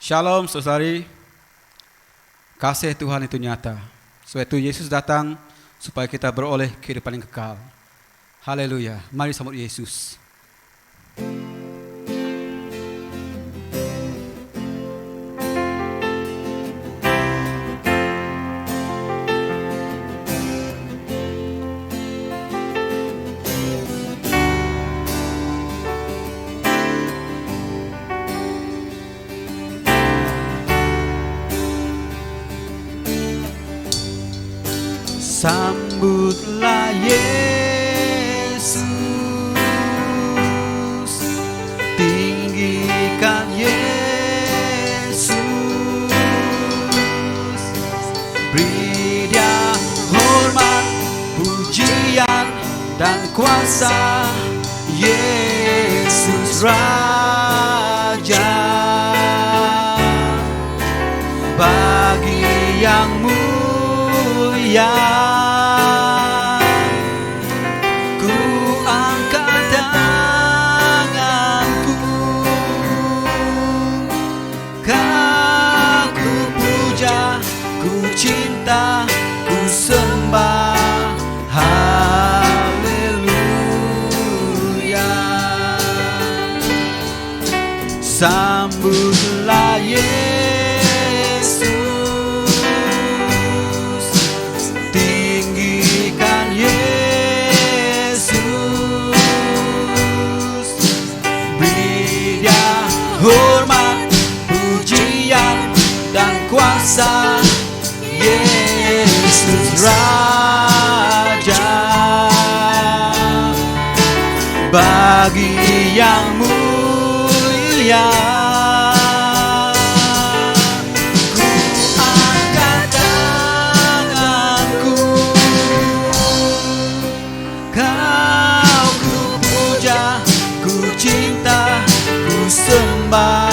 Shalom saudari, kasih Tuhan itu nyata. Sebab itu Yesus datang supaya kita beroleh kehidupan yang kekal. Haleluya, mari sambut Yesus. Sambutlah Yesus, tinggikan Yesus, beri Dia hormat, pujian dan kuasa. Yesus Raja, bagi yang mulia cinta, ku sembah, haleluya. Sambutlah Yesus, tinggikan Yesus, beri Dia hormat, pujian dan kuasa. Yesus Raja, bagi yang mulia, ku angkat tanganku, Kau ku puja, ku cinta, ku sembah.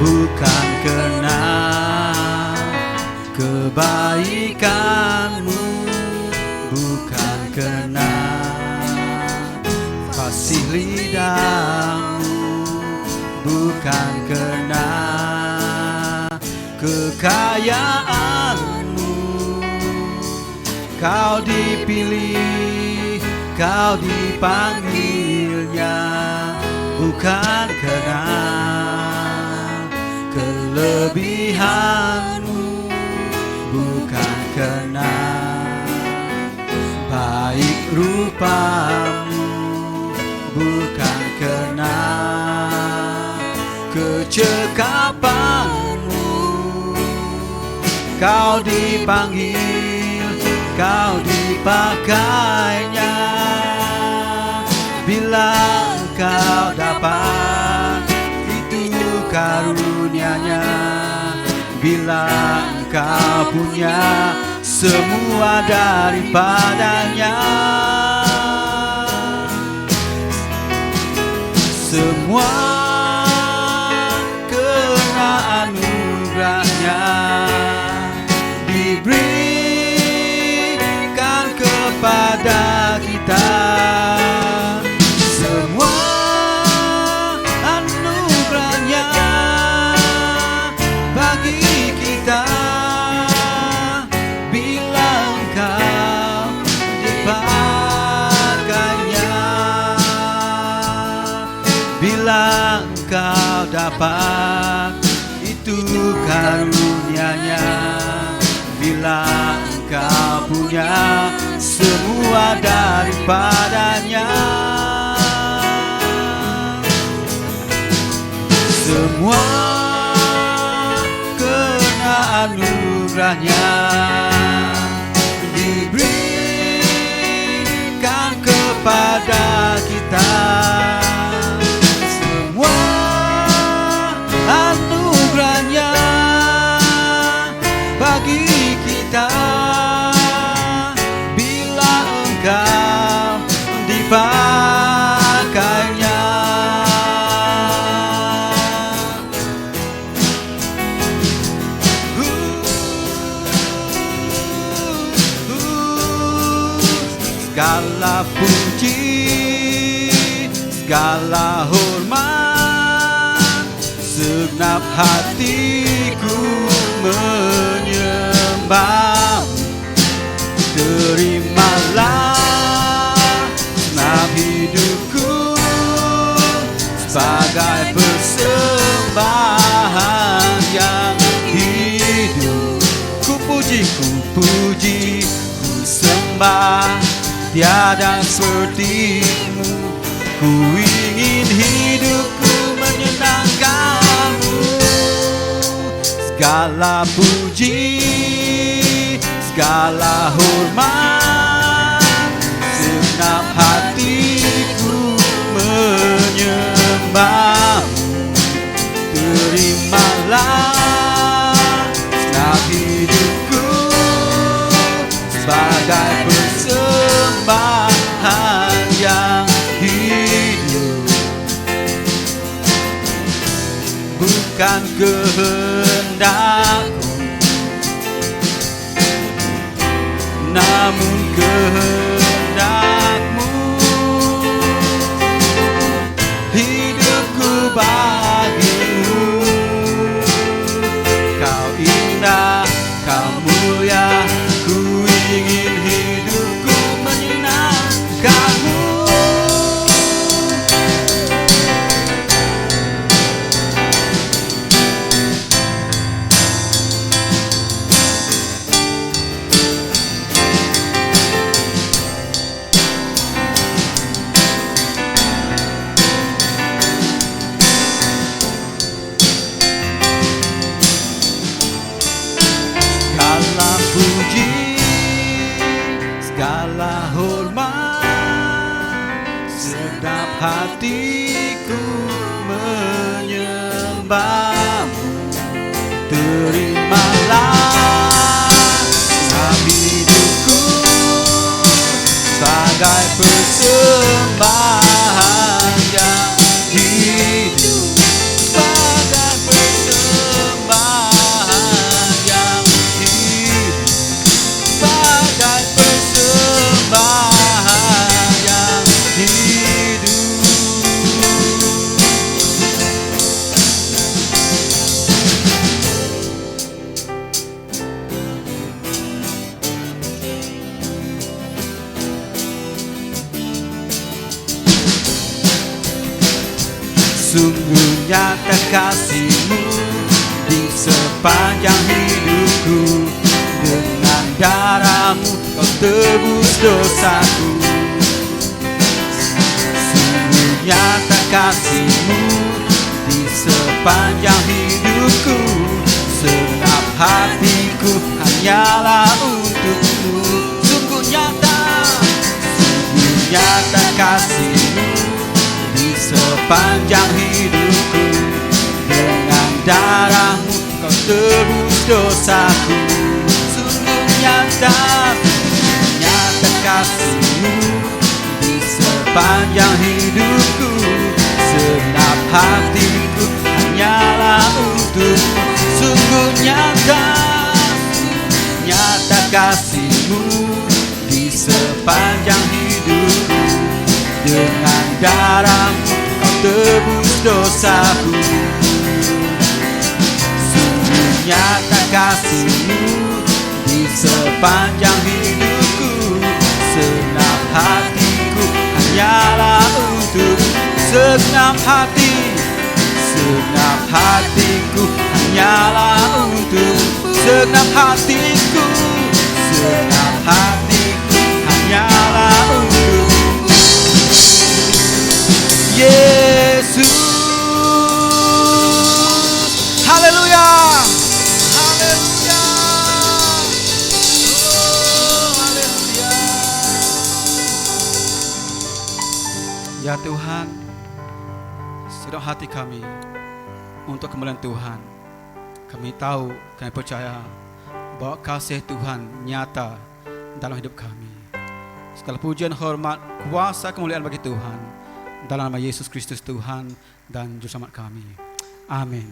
Bukan karena kebaikanmu, bukan karena fasih lidahmu, bukan karena kekayaanmu. Kau dipilih, kau dipanggilnya, bukan karena kelebihanmu, bukan karena baik rupamu, bukan karena kecekapanmu. Kau dipanggil, kau dipakainya. Bila kau dapat, itu karunia-Nya. Bila engkau punya semua daripadanya, semua karena anugerah-Nya diberikan kepada kita. Bila engkau dapat, itu karunia-Nya. Bila engkau punya semua daripadanya, semua karena anugerah-Nya diberikan kepada kita. Anugerah-Nya bagi kita. Bila engkau dipakai segala puji, segala hormat, segenap hatiku menyembah. Terimalah segenap hidupku sebagai persembahan yang hidup. Ku puji, ku sembah, tiada sepertimu. Ku ingin hidupku menyenangkanmu. Segala puji, segala hormat, segenap hatiku menyembahmu. Terimalah segenap hidupku sebagai persembahan yang hidup. Bukan kehendakku, namun kehendakmu. Hidupku bagimu. Kau indah, kau mulia, ku ingin hidupku menyenangkanmu. Segala hormat, segenap hatiku menyembahmu. Terimalah segenap hidupku sebagai persembahan yang hidup. Sebagai persembahan yang hidup. Sebagai persembahan yang hidup. Sungguh nyata kasih-Mu di sepanjang hidupku. Dengan darah-Mu Kau tebus dosaku. Sungguh nyata kasih-Mu di sepanjang hidupku. Segenap hatiku hanyalah untuk-Mu. Sungguh nyata kasih-Mu di sepanjang hidupku. Dengan darah-Mu Kau tebus dosaku. Sungguh nyata kasih-Mu di sepanjang hidupku. Segenap hatiku hanyalah untuk-Mu. Sungguh nyata kasih-Mu di sepanjang hidupku. Dengan darah-Mu Kau tebus dosaku. Sungguh nyata kasih-Mu di sepanjang hidupku. Segenap hatiku hanyalah untuk. Segenap hatiku hanyalah untuk. Segenap hatiku hanyalah untuk Yesus. Haleluya. Haleluya. Oh, haleluya. Ya Tuhan, sedang hati kami untuk kemuliaan Tuhan. Kami tahu, kami percaya bahwa kasih Tuhan nyata dalam hidup kami. Segala pujian, hormat, kuasa, kemuliaan bagi Tuhan. Dalam nama Yesus Kristus Tuhan dan Juru Selamat kami. Amin.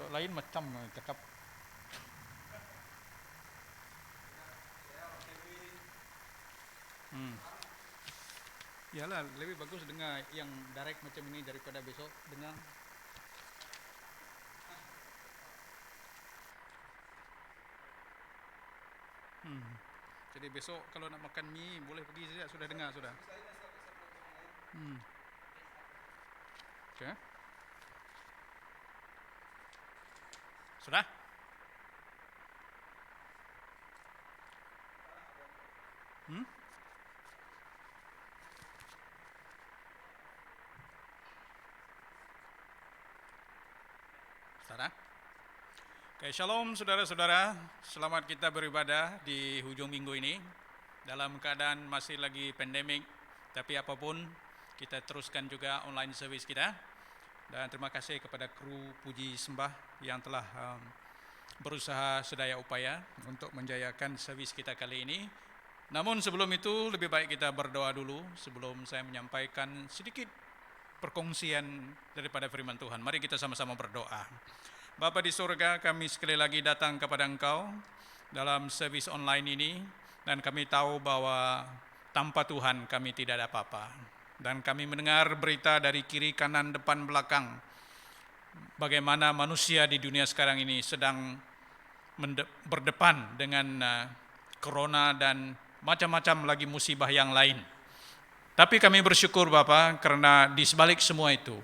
Kalau lain macam cakap. Iyalah, lebih bagus dengar yang direct macam ini daripada besok dengar. Jadi besok kalau nak makan mie boleh pergi saja, sudah dengar sudah. Okay. Sudah? Sudah? Oke, shalom saudara-saudara. Selamat kita beribadah di hujung minggu ini. Dalam keadaan masih lagi pandemik, tapi apapun kita teruskan juga online service kita. Dan terima kasih kepada kru Puji Sembah yang telah berusaha sedaya upaya untuk menjayakan servis kita kali ini. Namun sebelum itu lebih baik kita berdoa dulu sebelum saya menyampaikan sedikit perkongsian daripada firman Tuhan. Mari kita sama-sama berdoa. Bapa di surga, kami sekali lagi datang kepada Engkau dalam servis online ini, dan kami tahu bahwa tanpa Tuhan kami tidak ada apa-apa. Dan kami mendengar berita dari kiri, kanan, depan, belakang, bagaimana manusia di dunia sekarang ini sedang berdepan dengan corona dan macam-macam lagi musibah yang lain. Tapi kami bersyukur Bapa, karena di sebalik semua itu,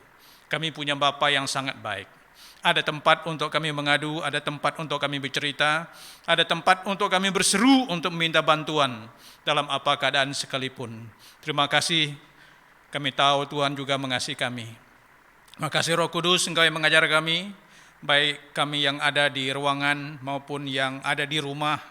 kami punya Bapa yang sangat baik. Ada tempat untuk kami mengadu, ada tempat untuk kami bercerita, ada tempat untuk kami berseru untuk meminta bantuan dalam apa keadaan sekalipun. Terima kasih, kami tahu Tuhan juga mengasihi kami. Makasih Roh Kudus, Engkau yang mengajar kami, baik kami yang ada di ruangan maupun yang ada di rumah,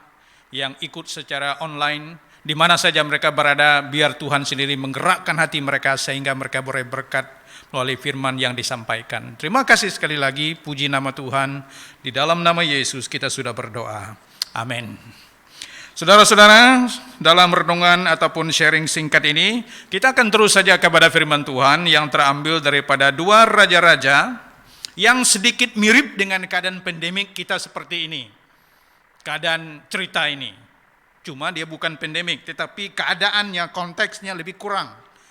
yang ikut secara online, di mana saja mereka berada, biar Tuhan sendiri menggerakkan hati mereka sehingga mereka boleh berkat melalui firman yang disampaikan. Terima kasih sekali lagi, puji nama Tuhan. Di dalam nama Yesus kita sudah berdoa. Amin. Saudara-saudara, dalam renungan ataupun sharing singkat ini, kita akan terus saja kepada firman Tuhan yang terambil daripada 2 Raja-Raja yang sedikit mirip dengan keadaan pandemik kita seperti ini. Keadaan cerita ini. Cuma dia bukan pandemik, tetapi keadaannya, konteksnya lebih kurang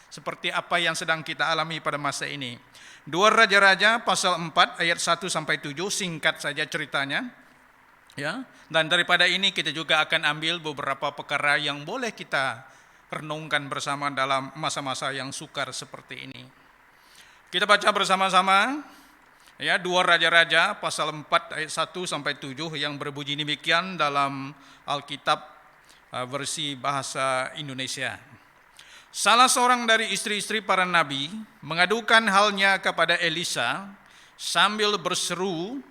seperti apa yang sedang kita alami pada masa ini. 2 Raja-Raja pasal 4 ayat 1 sampai 7, singkat saja ceritanya. Ya, dan daripada ini kita juga akan ambil beberapa perkara yang boleh kita renungkan bersama dalam masa-masa yang sukar seperti ini. Kita baca bersama-sama ya, 2 Raja-Raja pasal 4 ayat 1 sampai 7 yang berbunyi demikian dalam Alkitab versi bahasa Indonesia. Salah seorang dari istri-istri para nabi mengadukan halnya kepada Elisa sambil berseru,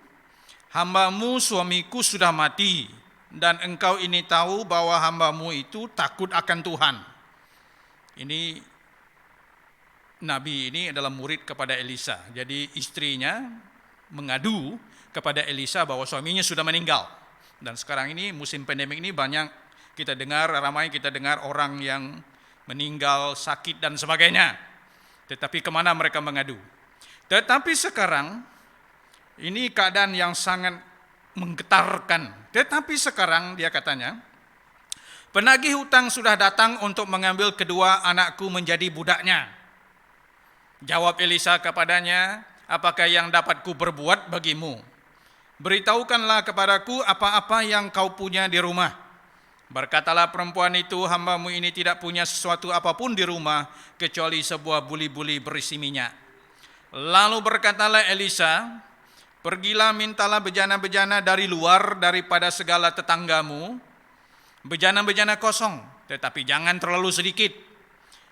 "Hambamu suamiku sudah mati, dan engkau ini tahu bahwa hambamu itu takut akan Tuhan." Ini nabi ini adalah murid kepada Elisa. Jadi istrinya mengadu kepada Elisa bahwa suaminya sudah meninggal. Dan sekarang ini musim pandemik ini banyak kita dengar, ramai kita dengar orang yang meninggal, sakit dan sebagainya. Tetapi kemana mereka mengadu? Tetapi sekarang ini keadaan yang sangat menggetarkan. Tetapi sekarang dia katanya, penagih hutang sudah datang untuk mengambil kedua anakku menjadi budaknya. Jawab Elisa kepadanya, apakah yang dapat ku berbuat bagimu? Beritahukanlah kepadaku apa-apa yang kau punya di rumah. Berkatalah perempuan itu, hambamu ini tidak punya sesuatu apapun di rumah, kecuali sebuah buli-buli berisi minyak. Lalu berkatalah Elisa, pergilah mintalah bejana-bejana dari luar daripada segala tetanggamu, bejana-bejana kosong, tetapi jangan terlalu sedikit.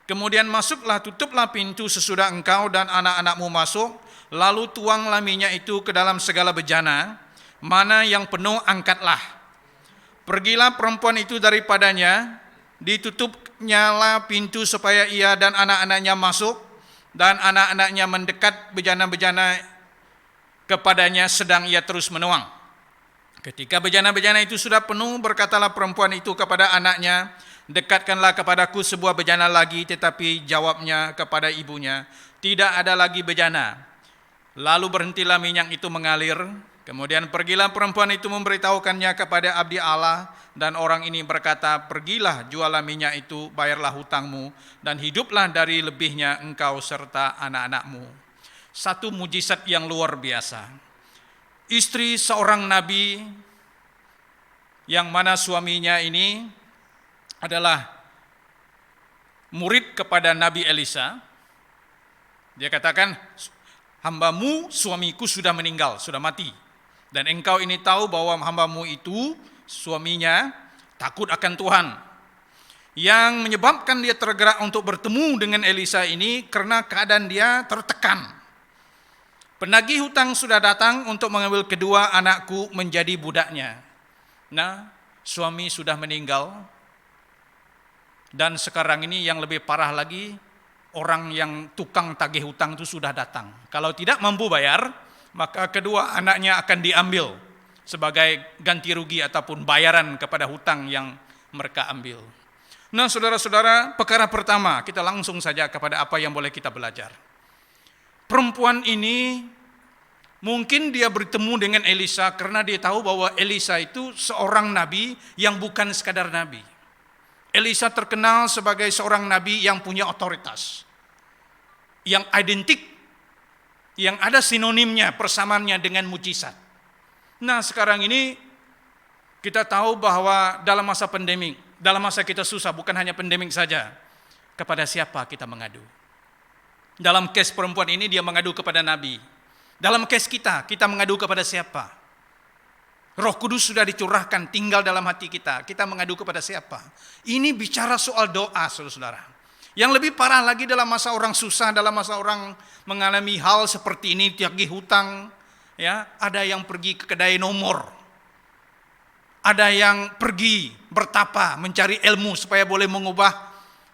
Kemudian masuklah, tutuplah pintu sesudah engkau dan anak-anakmu masuk, lalu tuanglah minyak itu ke dalam segala bejana, mana yang penuh angkatlah. Pergilah perempuan itu daripadanya, ditutupnyalah pintu supaya ia dan anak-anaknya masuk, dan anak-anaknya mendekat bejana-bejana kepadanya sedang ia terus menuang. Ketika bejana-bejana itu sudah penuh, berkatalah perempuan itu kepada anaknya, dekatkanlah kepadaku sebuah bejana lagi, tetapi jawabnya kepada ibunya, tidak ada lagi bejana. Lalu berhentilah minyak itu mengalir. Kemudian pergilah perempuan itu memberitahukannya kepada abdi Allah, dan orang ini berkata, pergilah, jualah minyak itu, bayarlah hutangmu, dan hiduplah dari lebihnya engkau serta anak-anakmu. Satu mujizat yang luar biasa. Istri seorang nabi, yang mana suaminya ini adalah murid kepada Nabi Elisa. Dia katakan, hambamu suamiku sudah meninggal, sudah mati. Dan engkau ini tahu bahwa hambamu itu suaminya takut akan Tuhan. Yang menyebabkan dia tergerak untuk bertemu dengan Elisa ini karena keadaan dia tertekan. Penagih hutang sudah datang untuk mengambil kedua anakku menjadi budaknya. Nah, suami sudah meninggal. Dan sekarang ini yang lebih parah lagi, orang yang tukang tagih hutang itu sudah datang. Kalau tidak mampu bayar, maka kedua anaknya akan diambil sebagai ganti rugi ataupun bayaran kepada hutang yang mereka ambil. Nah, saudara-saudara, perkara pertama, kita langsung saja kepada apa yang boleh kita belajar. Perempuan ini mungkin dia bertemu dengan Elisa karena dia tahu bahwa Elisa itu seorang nabi yang bukan sekadar nabi. Elisa terkenal sebagai seorang nabi yang punya otoritas, yang identik, yang ada sinonimnya, persamaannya dengan mujizat. Nah, sekarang ini kita tahu bahwa dalam masa pandemik, dalam masa kita susah, bukan hanya pandemik saja, kepada siapa kita mengadu? Dalam kes perempuan ini dia mengadu kepada Nabi. Dalam kes kita mengadu kepada siapa? Roh Kudus sudah dicurahkan, tinggal dalam hati kita mengadu kepada siapa? Ini bicara soal doa, saudara-saudara. Yang lebih parah lagi dalam masa orang susah, dalam masa orang mengalami hal seperti ini, tagih hutang, ya, ada yang pergi ke kedai nomor, ada yang pergi bertapa mencari ilmu supaya boleh mengubah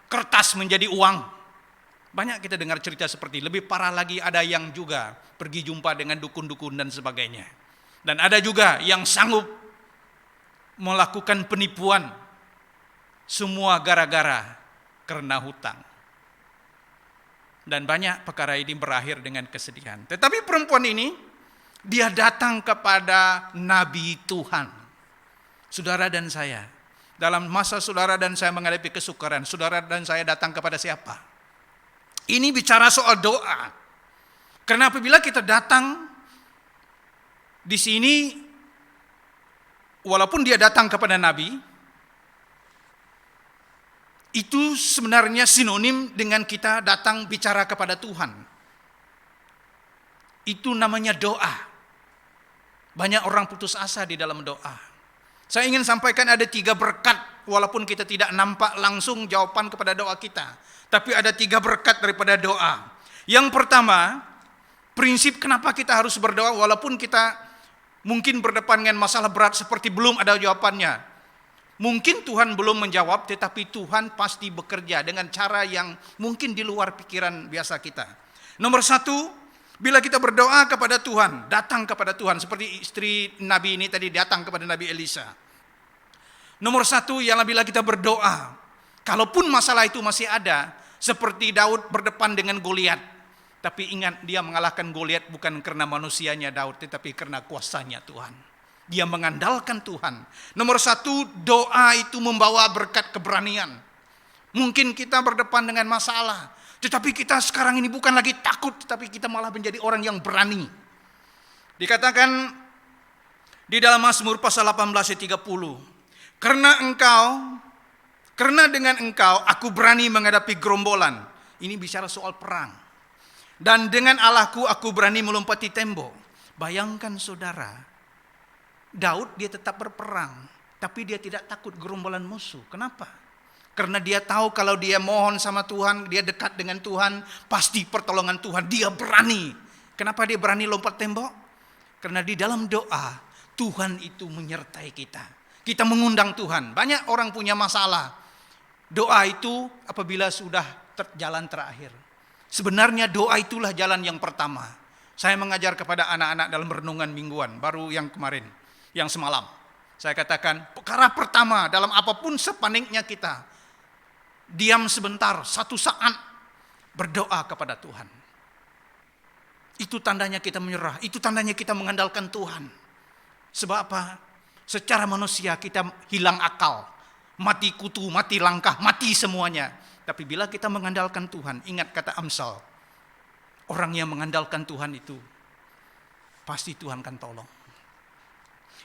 kertas menjadi uang. Banyak kita dengar cerita seperti ini. Lebih parah lagi ada yang juga pergi jumpa dengan dukun-dukun dan sebagainya. Dan ada juga yang sanggup melakukan penipuan, semua gara-gara karena hutang. Dan banyak perkara ini berakhir dengan kesedihan. Tetapi perempuan ini, dia datang kepada Nabi Tuhan. Saudara dan saya, dalam masa saudara dan saya menghadapi kesukaran, saudara dan saya datang kepada siapa? Ini bicara soal doa. Karena apabila kita datang di sini, walaupun dia datang kepada Nabi, itu sebenarnya sinonim dengan kita datang bicara kepada Tuhan. Itu namanya doa. Banyak orang putus asa di dalam doa. Saya ingin sampaikan ada 3 berkat, walaupun kita tidak nampak langsung jawaban kepada doa kita. Tapi ada 3 berkat daripada doa. Yang pertama, prinsip kenapa kita harus berdoa walaupun kita mungkin berdepan dengan masalah berat seperti belum ada jawabannya. Mungkin Tuhan belum menjawab, tetapi Tuhan pasti bekerja dengan cara yang mungkin di luar pikiran biasa kita. Nomor 1, bila kita berdoa kepada Tuhan, datang kepada Tuhan, seperti istri Nabi ini tadi datang kepada Nabi Elisa. Nomor 1, ialah bila kita berdoa, kalaupun masalah itu masih ada, seperti Daud berdepan dengan Goliat. Tapi ingat, dia mengalahkan Goliat bukan karena manusianya Daud, tetapi karena kuasanya Tuhan. Dia mengandalkan Tuhan. Nomor 1, doa itu membawa berkat keberanian. Mungkin kita berdepan dengan masalah, tetapi kita sekarang ini bukan lagi takut, tetapi kita malah menjadi orang yang berani. Dikatakan di dalam Mazmur pasal 18 ayat 30, karena dengan engkau aku berani menghadapi gerombolan. Ini bicara soal perang. Dan dengan Allahku aku berani melompati tembok. Bayangkan saudara, Daud dia tetap berperang, tapi dia tidak takut gerombolan musuh. Kenapa? Karena dia tahu kalau dia mohon sama Tuhan, dia dekat dengan Tuhan, pasti pertolongan Tuhan. Dia berani. Kenapa dia berani lompat tembok? Karena di dalam doa, Tuhan itu menyertai kita. Kita mengundang Tuhan. Banyak orang punya masalah. Doa itu apabila sudah jalan terakhir. Sebenarnya doa itulah jalan yang pertama. Saya mengajar kepada anak-anak dalam renungan mingguan, baru yang kemarin, yang semalam. Saya katakan, perkara pertama dalam apapun sepaniknya kita, diam sebentar, 1 saat, berdoa kepada Tuhan. Itu tandanya kita menyerah, itu tandanya kita mengandalkan Tuhan. Sebab apa? Secara manusia kita hilang akal. Mati kutu, mati langkah, mati semuanya. Tapi bila kita mengandalkan Tuhan, ingat kata Amsal. Orang yang mengandalkan Tuhan itu, pasti Tuhan akan tolong.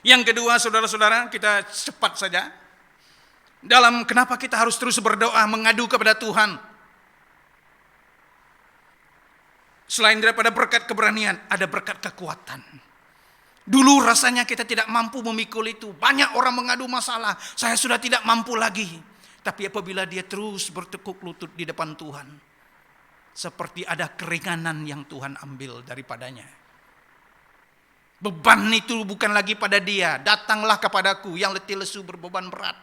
Yang kedua, saudara-saudara, kita cepat saja. Dalam kenapa kita harus terus berdoa, mengadu kepada Tuhan. Selain daripada berkat keberanian, ada berkat kekuatan. Dulu rasanya kita tidak mampu memikul itu. Banyak orang mengadu masalah, saya sudah tidak mampu lagi. Tapi apabila dia terus bertekuk lutut di depan Tuhan, seperti ada keringanan yang Tuhan ambil daripadanya. Beban itu bukan lagi pada dia. Datanglah kepadaku yang letih lesu berbeban berat.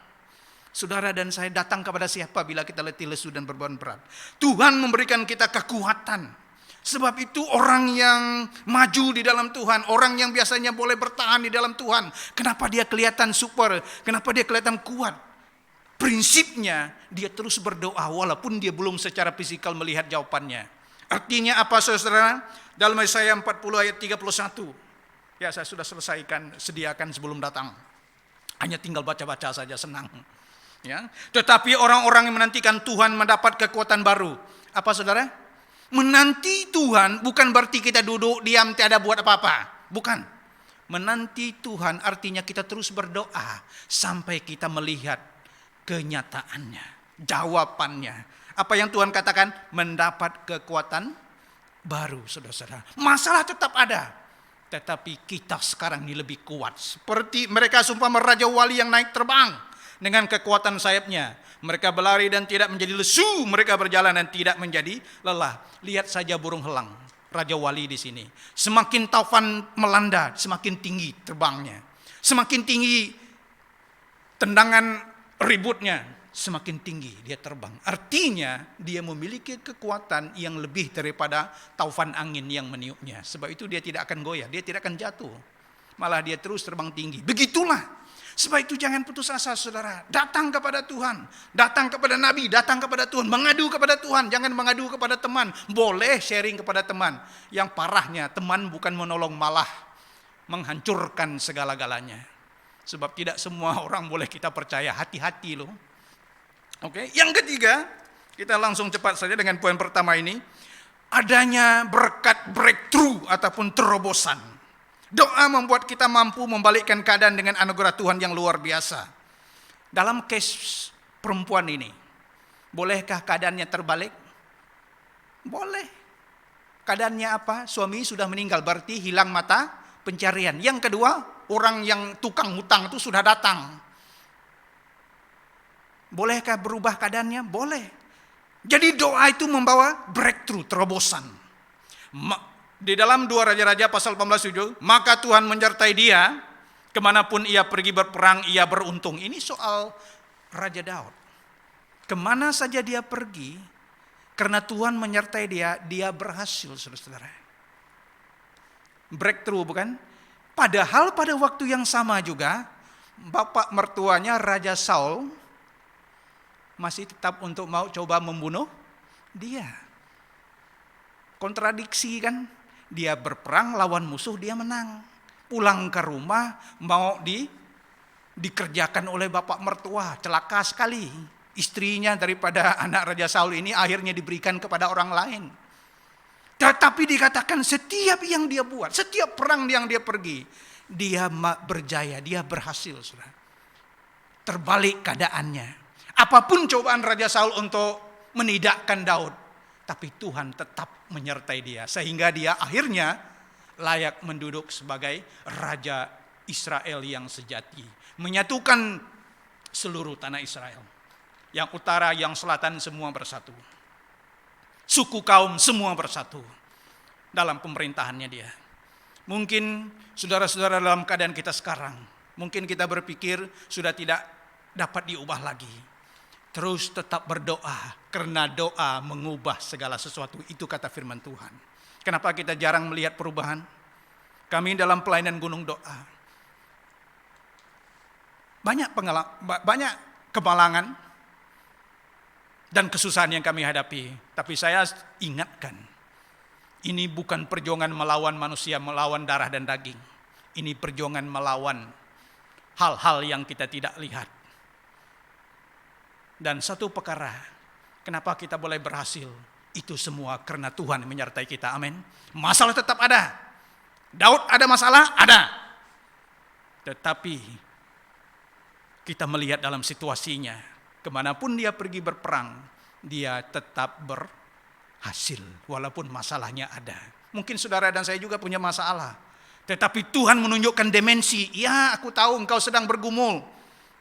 Saudara dan saya datang kepada siapa bila kita letih lesu dan berbeban berat? Tuhan memberikan kita kekuatan. Sebab itu orang yang maju di dalam Tuhan, orang yang biasanya boleh bertahan di dalam Tuhan, kenapa dia kelihatan super? Kenapa dia kelihatan kuat? Prinsipnya dia terus berdoa walaupun dia belum secara fisikal melihat jawabannya. Artinya apa, saudara? Dalam Yesaya 40 ayat 31. Ya, saya sudah selesaikan, sediakan sebelum datang. Hanya tinggal baca-baca saja, senang. Ya. Tetapi orang-orang yang menantikan Tuhan mendapat kekuatan baru. Apa, saudara? Menanti Tuhan bukan berarti kita duduk diam tiada buat apa-apa. Bukan. Menanti Tuhan artinya kita terus berdoa sampai kita melihat kenyataannya, jawabannya. Apa yang Tuhan katakan? Mendapat kekuatan baru, saudara-saudara. Masalah tetap ada. Tetapi kita sekarang ini lebih kuat. Seperti mereka sumpah Raja Wali yang naik terbang dengan kekuatan sayapnya. Mereka berlari dan tidak menjadi lesu. Mereka berjalan dan tidak menjadi lelah. Lihat saja burung helang. Raja Wali di sini. Semakin taufan melanda, semakin tinggi terbangnya. Semakin tinggi tendangan ributnya, semakin tinggi dia terbang. Artinya dia memiliki kekuatan yang lebih daripada taufan angin yang meniupnya. Sebab itu dia tidak akan goyah, dia tidak akan jatuh. Malah dia terus terbang tinggi. Begitulah. Sebab itu jangan putus asa, saudara. Datang kepada Tuhan, datang kepada Nabi, datang kepada Tuhan, mengadu kepada Tuhan. Jangan mengadu kepada teman. Boleh sharing kepada teman. Yang parahnya teman bukan menolong, malah menghancurkan segala-galanya. Sebab tidak semua orang boleh kita percaya. Hati-hati loh. Oke, yang ketiga, kita langsung cepat saja dengan poin pertama ini. Adanya berkat breakthrough ataupun terobosan. Doa membuat kita mampu membalikkan keadaan dengan anugerah Tuhan yang luar biasa. Dalam case perempuan ini, bolehkah keadaannya terbalik? Boleh. Keadaannya apa? Suami sudah meninggal, berarti hilang mata pencarian. Yang kedua, orang yang tukang hutang itu sudah datang. Bolehkah berubah keadaannya? Boleh. Jadi doa itu membawa breakthrough, terobosan. Di dalam 2 Raja-Raja pasal 18:7, maka Tuhan menyertai dia, kemanapun ia pergi berperang, ia beruntung. Ini soal Raja Daud. Kemana saja dia pergi, karena Tuhan menyertai dia, dia berhasil, saudara-saudara. Breakthrough, bukan? Padahal pada waktu yang sama juga, bapak mertuanya Raja Saul masih tetap untuk mau coba membunuh dia. Kontradiksi kan? Dia berperang lawan musuh, dia menang. Pulang ke rumah mau dikerjakan oleh bapak mertua, celaka sekali. Istrinya daripada anak Raja Saul ini akhirnya diberikan kepada orang lain. Tetapi dikatakan setiap yang dia buat, setiap perang yang dia pergi, dia berjaya, dia berhasil. Saudara. Terbalik keadaannya. Apapun cobaan Raja Saul untuk menidakkan Daud, tapi Tuhan tetap menyertai dia. Sehingga dia akhirnya layak menduduk sebagai Raja Israel yang sejati. Menyatukan seluruh tanah Israel. Yang utara, yang selatan semua bersatu. Suku kaum semua bersatu dalam pemerintahannya dia. Mungkin saudara-saudara dalam keadaan kita sekarang, mungkin kita berpikir sudah tidak dapat diubah lagi. Terus tetap berdoa, karena doa mengubah segala sesuatu. Itu kata firman Tuhan. Kenapa kita jarang melihat perubahan? Kami dalam pelayanan Gunung Doa, banyak kemalangan dan kesusahan yang kami hadapi. Tapi saya ingatkan, ini bukan perjuangan melawan manusia, melawan darah dan daging. Ini perjuangan melawan hal-hal yang kita tidak lihat. Dan satu perkara, kenapa kita boleh berhasil? Itu semua karena Tuhan menyertai kita. Amin. Masalah tetap ada. Daud ada masalah? Ada. Tetapi kita melihat dalam situasinya, kemanapun dia pergi berperang, dia tetap berhasil. Walaupun masalahnya ada. Mungkin saudara dan saya juga punya masalah. Tetapi Tuhan menunjukkan dimensi. Ya, aku tahu engkau sedang bergumul.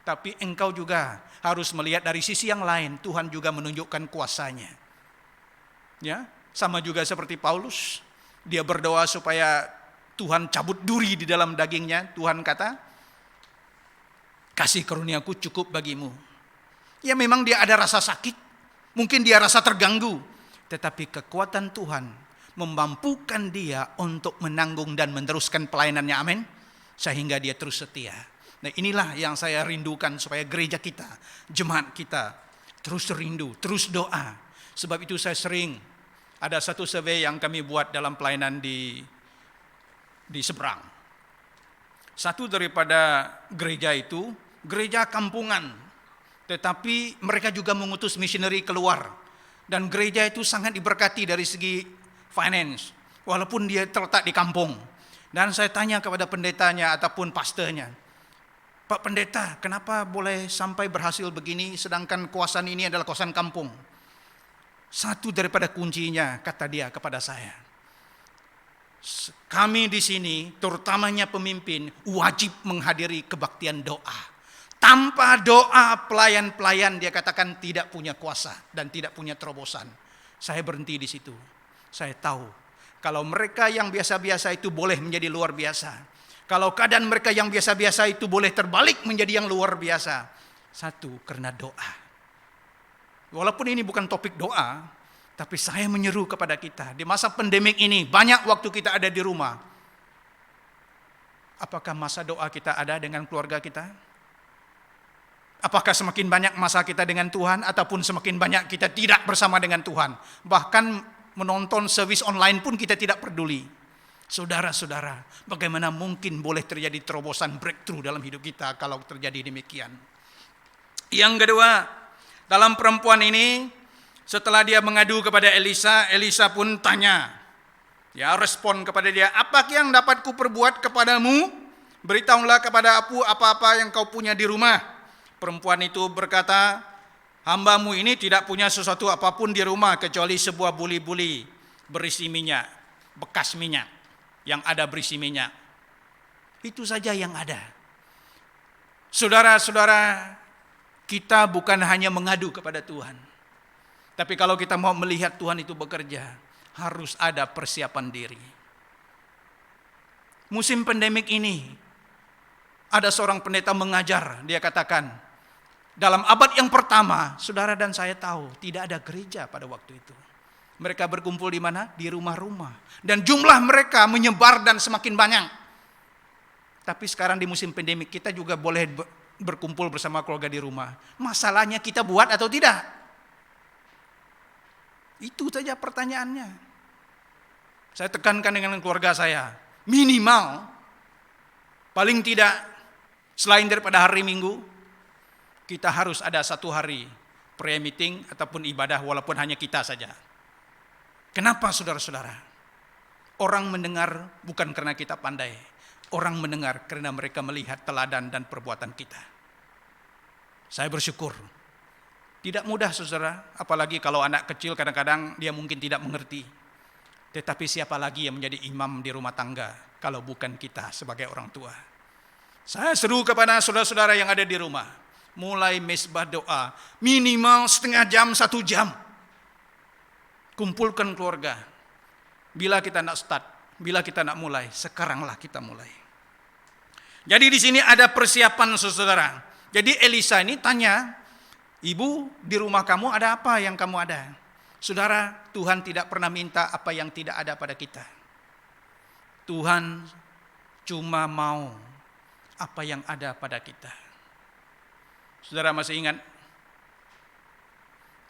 Tapi engkau juga harus melihat dari sisi yang lain. Tuhan juga menunjukkan kuasanya. Ya, sama juga seperti Paulus. Dia berdoa supaya Tuhan cabut duri di dalam dagingnya. Tuhan kata, kasih karuniaku cukup bagimu. Ya memang dia ada rasa sakit. Mungkin dia rasa terganggu. Tetapi kekuatan Tuhan memampukan dia untuk menanggung dan meneruskan pelayanannya. Amin. Sehingga dia terus setia. Nah, inilah yang saya rindukan supaya gereja kita, jemaat kita terus rindu, terus doa. Sebab itu saya sering ada satu survei yang kami buat dalam pelayanan di seberang. Satu daripada gereja itu gereja kampungan, tetapi mereka juga mengutus misioneri keluar. Dan gereja itu sangat diberkati dari segi finance, walaupun dia terletak di kampung. Dan saya tanya kepada pendetanya ataupun pastornya, Pak Pendeta, kenapa boleh sampai berhasil begini sedangkan kawasan ini adalah kawasan kampung? Satu daripada kuncinya, kata dia kepada saya, kami di sini, terutamanya pemimpin, wajib menghadiri kebaktian doa. Tanpa doa pelayan-pelayan, dia katakan tidak punya kuasa dan tidak punya terobosan. Saya berhenti di situ. Saya tahu kalau mereka yang biasa-biasa itu boleh menjadi luar biasa. Kalau keadaan mereka yang biasa-biasa itu boleh terbalik menjadi yang luar biasa. Satu, karena doa. Walaupun ini bukan topik doa, tapi saya menyeru kepada kita di masa pandemik ini, banyak waktu kita ada di rumah. Apakah masa doa kita ada dengan keluarga kita? Apakah semakin banyak masa kita dengan Tuhan ataupun semakin banyak kita tidak bersama dengan Tuhan? Bahkan menonton servis online pun kita tidak peduli. Saudara-saudara, bagaimana mungkin boleh terjadi terobosan breakthrough dalam hidup kita kalau terjadi demikian? Yang kedua, dalam perempuan ini, setelah dia mengadu kepada Elisa, Elisa pun tanya, ya respon kepada dia, apa yang dapat ku perbuat kepadamu? Beritahulah kepada aku apa-apa yang kau punya di rumah. Perempuan itu berkata, hambamu ini tidak punya sesuatu apapun di rumah kecuali sebuah buli-buli berisi minyak, bekas minyak yang ada berisi minyak. Itu saja yang ada. Saudara-saudara, kita bukan hanya mengadu kepada Tuhan. Tapi kalau kita mau melihat Tuhan itu bekerja, harus ada persiapan diri. Musim pandemik ini, ada seorang pendeta mengajar, dia katakan, dalam abad yang pertama, saudara dan saya tahu, tidak ada gereja pada waktu itu. Mereka berkumpul di mana? Di rumah-rumah. Dan jumlah mereka menyebar dan semakin banyak. Tapi sekarang di musim pandemik, kita juga boleh berkumpul bersama keluarga di rumah. Masalahnya kita buat atau tidak? Itu saja pertanyaannya. Saya tekankan dengan keluarga saya, minimal, paling tidak, selain daripada hari Minggu, kita harus ada satu hari prayer meeting ataupun ibadah walaupun hanya kita saja. Kenapa saudara-saudara? Orang mendengar bukan karena kita pandai. Orang mendengar karena mereka melihat teladan dan perbuatan kita. Saya bersyukur. Tidak mudah saudara, apalagi kalau anak kecil kadang-kadang dia mungkin tidak mengerti. Tetapi siapa lagi yang menjadi imam di rumah tangga kalau bukan kita sebagai orang tua. Saya seru kepada saudara-saudara yang ada di rumah. Mulai mesbah doa, minimal setengah jam, 1 jam. Kumpulkan keluarga. Bila kita nak start, bila kita nak mulai, sekaranglah kita mulai. Jadi di sini ada persiapan saudara. Jadi Elisa ini tanya, ibu di rumah kamu ada apa yang kamu ada? Saudara, Tuhan tidak pernah minta apa yang tidak ada pada kita. Tuhan cuma mau apa yang ada pada kita. Saudara masih ingat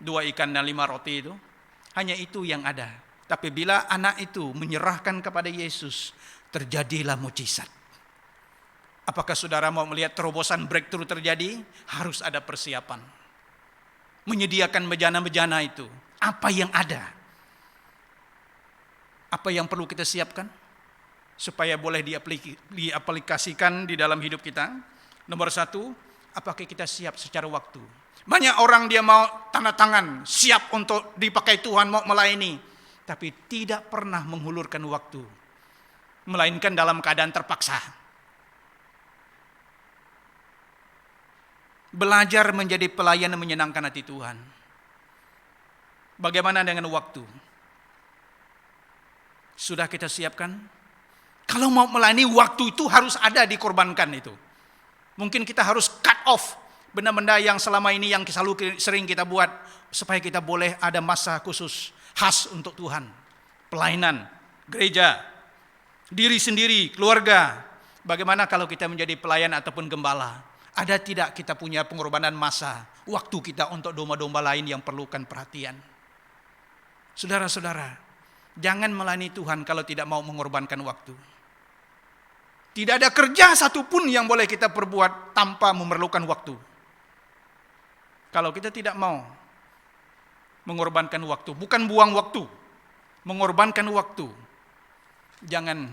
2 ikan dan 5 roti itu? Hanya itu yang ada. Tapi bila anak itu menyerahkan kepada Yesus, terjadilah mujizat. Apakah saudara mau melihat terobosan breakthrough terjadi? Harus ada persiapan. Menyediakan bejana-bejana itu. Apa yang ada? Apa yang perlu kita siapkan? Supaya boleh diaplikasikan di dalam hidup kita. Nomor satu, apakah kita siap secara waktu? Banyak orang dia mau tanda tangan, siap untuk dipakai Tuhan, mau melayani. Tapi tidak pernah menghulurkan waktu. Melainkan dalam keadaan terpaksa. Belajar menjadi pelayan yang menyenangkan hati Tuhan. Bagaimana dengan waktu? Sudah kita siapkan? Kalau mau melayani, waktu itu harus ada dikorbankan itu. Mungkin kita harus cut off benda-benda yang selama ini yang selalu sering kita buat. Supaya kita boleh ada masa khusus, khas untuk Tuhan. Pelayanan, gereja, diri sendiri, keluarga. Bagaimana kalau kita menjadi pelayan ataupun gembala? Ada tidak kita punya pengorbanan masa, waktu kita untuk domba-domba lain yang perlukan perhatian? Saudara-saudara, jangan melayani Tuhan kalau tidak mau mengorbankan waktu. Tidak ada kerja satupun yang boleh kita perbuat tanpa memerlukan waktu. Kalau kita tidak mau mengorbankan waktu, bukan buang waktu, mengorbankan waktu, jangan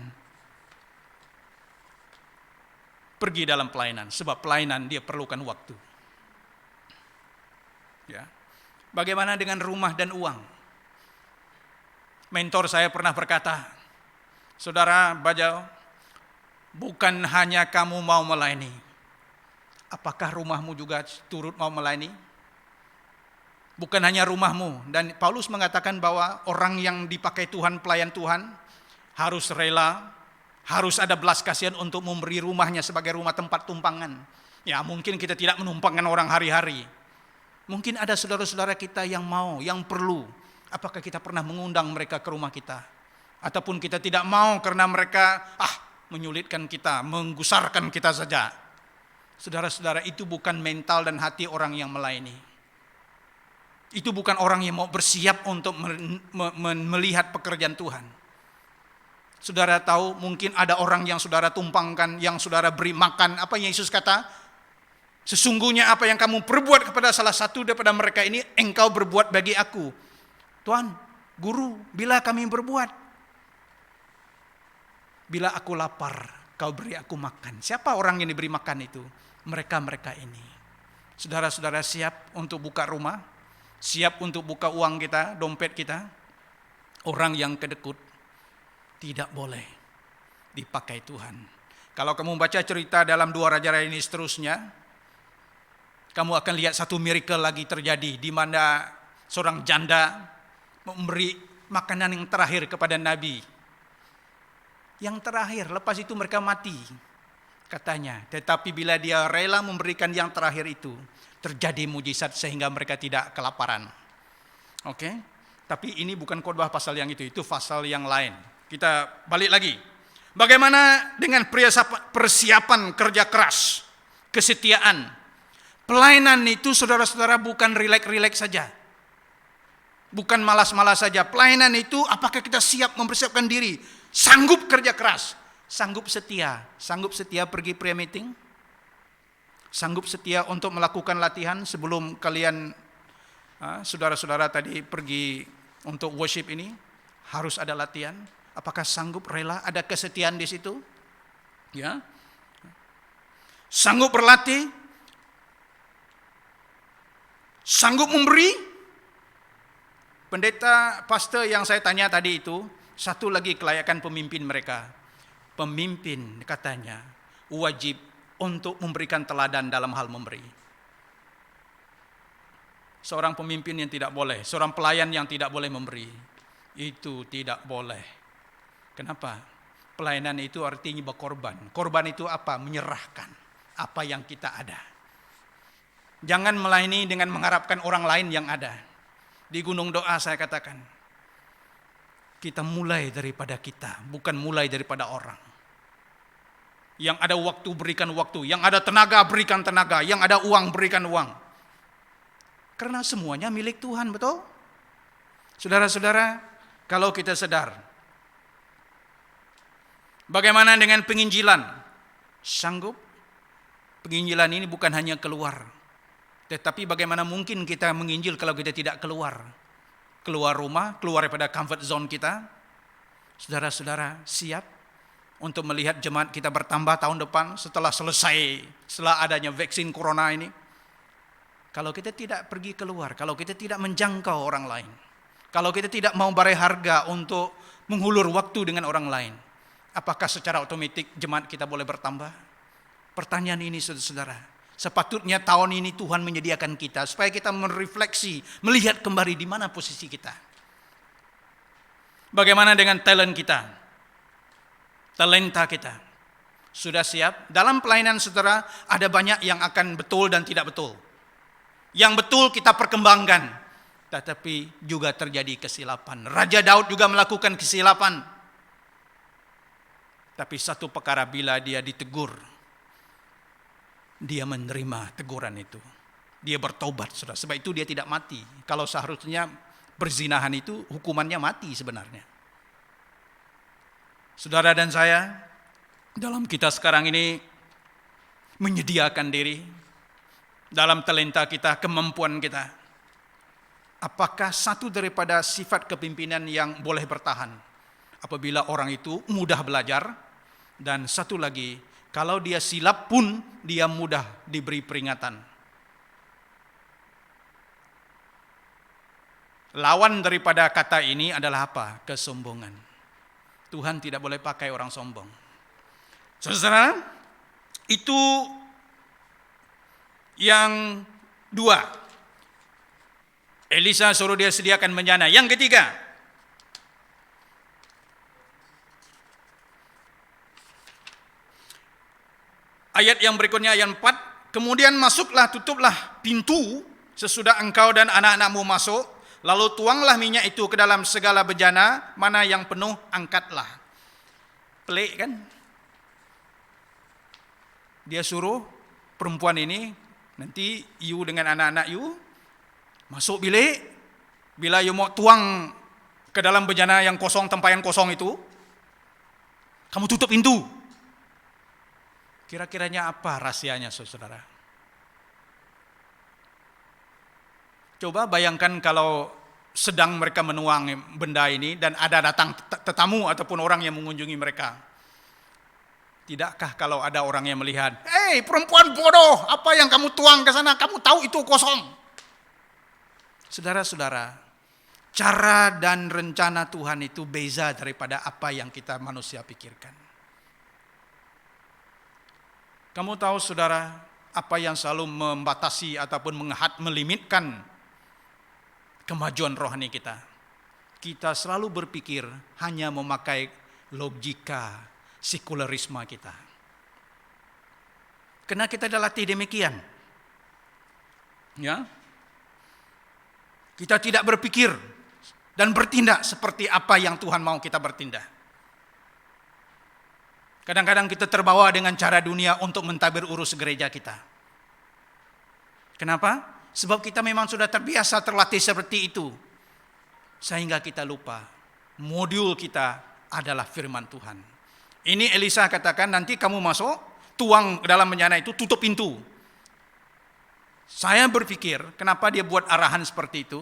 pergi dalam pelayanan, sebab pelayanan dia perlukan waktu. Ya. Bagaimana dengan rumah dan uang? Mentor saya pernah berkata, saudara Bajau, bukan hanya kamu mau melayani, apakah rumahmu juga turut mau melayani? Bukan hanya rumahmu. Dan Paulus mengatakan bahwa orang yang dipakai Tuhan, pelayan Tuhan, harus rela, harus ada belas kasihan untuk memberi rumahnya sebagai rumah tempat tumpangan. Ya, mungkin kita tidak menumpangkan orang hari-hari. Mungkin ada saudara-saudara kita yang mau, yang perlu. Apakah kita pernah mengundang mereka ke rumah kita? Ataupun kita tidak mau karena mereka menyulitkan kita, menggusarkan kita saja. Saudara-saudara, itu bukan mental dan hati orang yang melayani. Itu bukan orang yang mau bersiap untuk melihat pekerjaan Tuhan. Saudara tahu, mungkin ada orang yang saudara tumpangkan, yang saudara beri makan. Apa yang Yesus kata? Sesungguhnya apa yang kamu perbuat kepada salah satu daripada mereka ini, engkau berbuat bagi aku. Tuhan, Guru, bila kami berbuat? Bila aku lapar, kau beri aku makan. Siapa orang yang diberi makan itu? Mereka-mereka ini. Saudara-saudara siap untuk buka rumah? Siap untuk buka uang kita, dompet kita? Orang yang kedekut tidak boleh dipakai Tuhan. Kalau kamu baca cerita dalam 2 Raja-Raja ini seterusnya, kamu akan lihat satu miracle lagi terjadi di mana seorang janda memberi makanan yang terakhir kepada Nabi. Yang terakhir, lepas itu mereka mati, katanya. Tetapi bila dia rela memberikan yang terakhir itu, terjadi mujizat sehingga mereka tidak kelaparan. Oke? Tapi ini bukan khotbah pasal yang itu pasal yang lain. Kita balik lagi. Bagaimana dengan persiapan kerja keras, kesetiaan? Pelayanan itu saudara-saudara bukan rileks-rileks saja. Bukan malas-malas saja. Pelayanan itu apakah kita siap mempersiapkan diri? Sanggup kerja keras. Sanggup setia pergi prayer meeting? Sanggup setia untuk melakukan latihan sebelum kalian, saudara-saudara tadi pergi untuk worship ini? Harus ada latihan. Apakah sanggup rela? Ada kesetiaan di situ? Ya. Sanggup berlatih? Sanggup memberi? Pendeta, pastor yang saya tanya tadi itu, satu lagi kelayakan pemimpin mereka. Pemimpin katanya wajib untuk memberikan teladan dalam hal memberi. Seorang pemimpin yang tidak boleh, seorang pelayan yang tidak boleh memberi, itu tidak boleh. Kenapa? Pelayanan itu artinya berkorban. Korban itu apa? Menyerahkan apa yang kita ada. Jangan melayani dengan mengharapkan orang lain yang ada. Di Gunung Doa saya katakan, kita mulai daripada kita, bukan mulai daripada orang. Yang ada waktu berikan waktu, yang ada tenaga berikan tenaga, yang ada uang berikan uang. Karena semuanya milik Tuhan, betul? Saudara-saudara, kalau kita sadar, bagaimana dengan penginjilan? Sanggup? Penginjilan ini bukan hanya keluar, tetapi bagaimana mungkin kita menginjil kalau kita tidak keluar? Keluar rumah, keluar daripada comfort zone kita. Saudara-saudara siap untuk melihat jemaat kita bertambah tahun depan setelah adanya vaksin corona ini? Kalau kita tidak pergi keluar, kalau kita tidak menjangkau orang lain, kalau kita tidak mau bayar harga untuk menghulur waktu dengan orang lain, apakah secara otomatis jemaat kita boleh bertambah? Pertanyaan ini saudara-saudara, sepatutnya tahun ini Tuhan menyediakan kita supaya kita merefleksi, melihat kembali di mana posisi kita. Bagaimana dengan talent kita? Talenta kita. Sudah siap? Dalam pelayanan saudara ada banyak yang akan betul dan tidak betul. Yang betul kita perkembangkan, tetapi juga terjadi kesilapan. Raja Daud juga melakukan kesilapan. Tapi satu perkara, bila dia ditegur, dia menerima teguran itu. Dia bertobat, saudara. Sebab itu dia tidak mati. Kalau seharusnya perzinahan itu hukumannya mati sebenarnya. Saudara dan saya, dalam kita sekarang ini menyediakan diri dalam talenta kita, kemampuan kita. Apakah satu daripada sifat kepimpinan yang boleh bertahan? Apabila orang itu mudah belajar, dan satu lagi, kalau dia silap pun dia mudah diberi peringatan. Lawan daripada kata ini adalah apa? Kesombongan. Tuhan tidak boleh pakai orang sombong. Saudara, itu yang dua. Elisa suruh dia sediakan bencana. Yang ketiga, ayat yang berikutnya, ayat 4. Kemudian masuklah, tutuplah pintu sesudah engkau dan anak-anakmu masuk. Lalu tuanglah minyak itu ke dalam segala bejana, mana yang penuh angkatlah. Pelik kan? Dia suruh perempuan ini, nanti you dengan anak-anak you masuk bilik. Bila you mau tuang ke dalam bejana yang kosong, tempayan kosong itu, kamu tutup pintu. Kira-kiranya apa rahasianya, saudara? Coba bayangkan kalau sedang mereka menuang benda ini dan ada datang tetamu ataupun orang yang mengunjungi mereka. Tidakkah kalau ada orang yang melihat, "Hei, perempuan bodoh, apa yang kamu tuang ke sana? Kamu tahu itu kosong." Saudara-saudara, cara dan rencana Tuhan itu beza daripada apa yang kita manusia pikirkan. Kamu tahu saudara, apa yang selalu membatasi ataupun melimitkan kemajuan rohani kita? Kita selalu berpikir hanya memakai logika sekularisme kita. Karena kita dah latih demikian. Ya. Kita tidak berpikir dan bertindak seperti apa yang Tuhan mau kita bertindak. Kadang-kadang kita terbawa dengan cara dunia untuk mentadbir urus gereja kita. Kenapa? Sebab kita memang sudah terbiasa terlatih seperti itu. Sehingga kita lupa, modul kita adalah firman Tuhan. Ini Elisa katakan, nanti kamu masuk, tuang ke dalam bencana itu, tutup pintu. Saya berpikir, kenapa dia buat arahan seperti itu?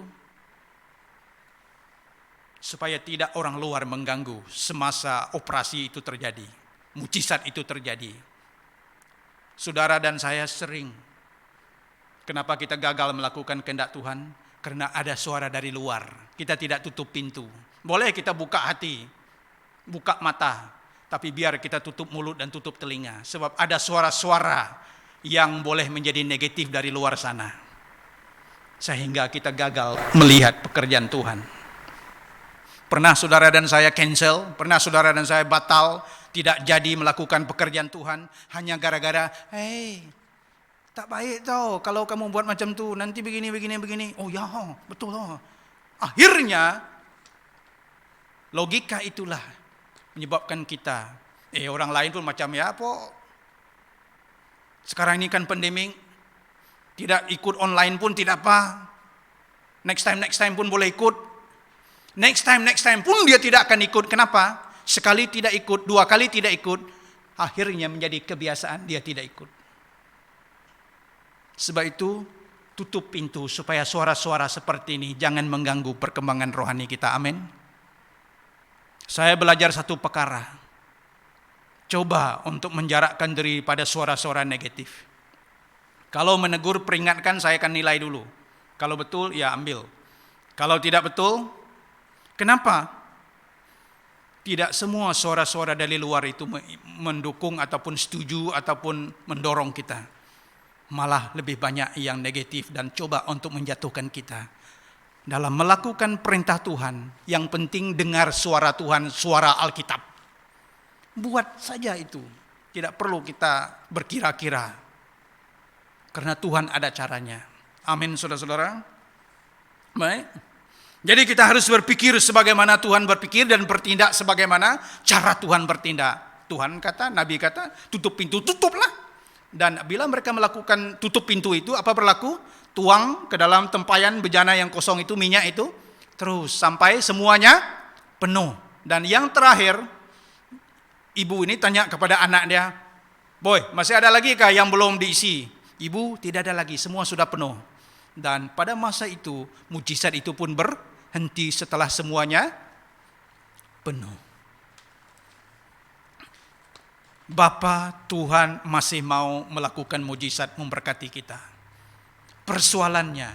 Supaya tidak orang luar mengganggu semasa operasi itu terjadi, mujizat itu terjadi. Saudara dan saya sering, kenapa kita gagal melakukan kehendak Tuhan? Karena ada suara dari luar. Kita tidak tutup pintu. Boleh kita buka hati, buka mata, tapi biar kita tutup mulut dan tutup telinga. Sebab ada suara-suara yang boleh menjadi negatif dari luar sana. Sehingga kita gagal melihat pekerjaan Tuhan. Pernah saudara dan saya cancel, pernah saudara dan saya batal, tidak jadi melakukan pekerjaan Tuhan, hanya gara-gara, tak baik tau kalau kamu buat macam tu, nanti begini. Oh ya, betul loh. Akhirnya, logika itulah menyebabkan kita, orang lain pun macam ya po. Sekarang ini kan pandemik, tidak ikut online pun tidak apa. Next time pun boleh ikut. Next time pun dia tidak akan ikut. Kenapa? Sekali tidak ikut, dua kali tidak ikut, akhirnya menjadi kebiasaan dia tidak ikut. Sebab itu tutup pintu supaya suara-suara seperti ini jangan mengganggu perkembangan rohani kita. Amin. Saya belajar satu perkara. Coba untuk menjarakkan diri pada suara-suara negatif. Kalau menegur, peringatkan, saya akan nilai dulu. Kalau betul, ya ambil. Kalau tidak betul, kenapa? Tidak semua suara-suara dari luar itu mendukung ataupun setuju ataupun mendorong kita. Malah lebih banyak yang negatif dan coba untuk menjatuhkan kita. Dalam melakukan perintah Tuhan, yang penting dengar suara Tuhan, suara Alkitab. Buat saja itu. Tidak perlu kita berkira-kira. Karena Tuhan ada caranya. Amin, saudara-saudara. Baik. Jadi kita harus berpikir sebagaimana Tuhan berpikir dan bertindak sebagaimana cara Tuhan bertindak. Tuhan kata, Nabi kata, tutup pintu, tutuplah. Dan bila mereka melakukan tutup pintu itu, apa berlaku? Tuang ke dalam tempayan bejana yang kosong itu, minyak itu, terus sampai semuanya penuh. Dan yang terakhir, ibu ini tanya kepada anak dia, "Boy, masih ada lagi kah yang belum diisi?" "Ibu, tidak ada lagi, semua sudah penuh." Dan pada masa itu, mujizat itu pun berhenti setelah semuanya penuh. Bapa Tuhan masih mau melakukan mujizat memberkati kita. Persoalannya,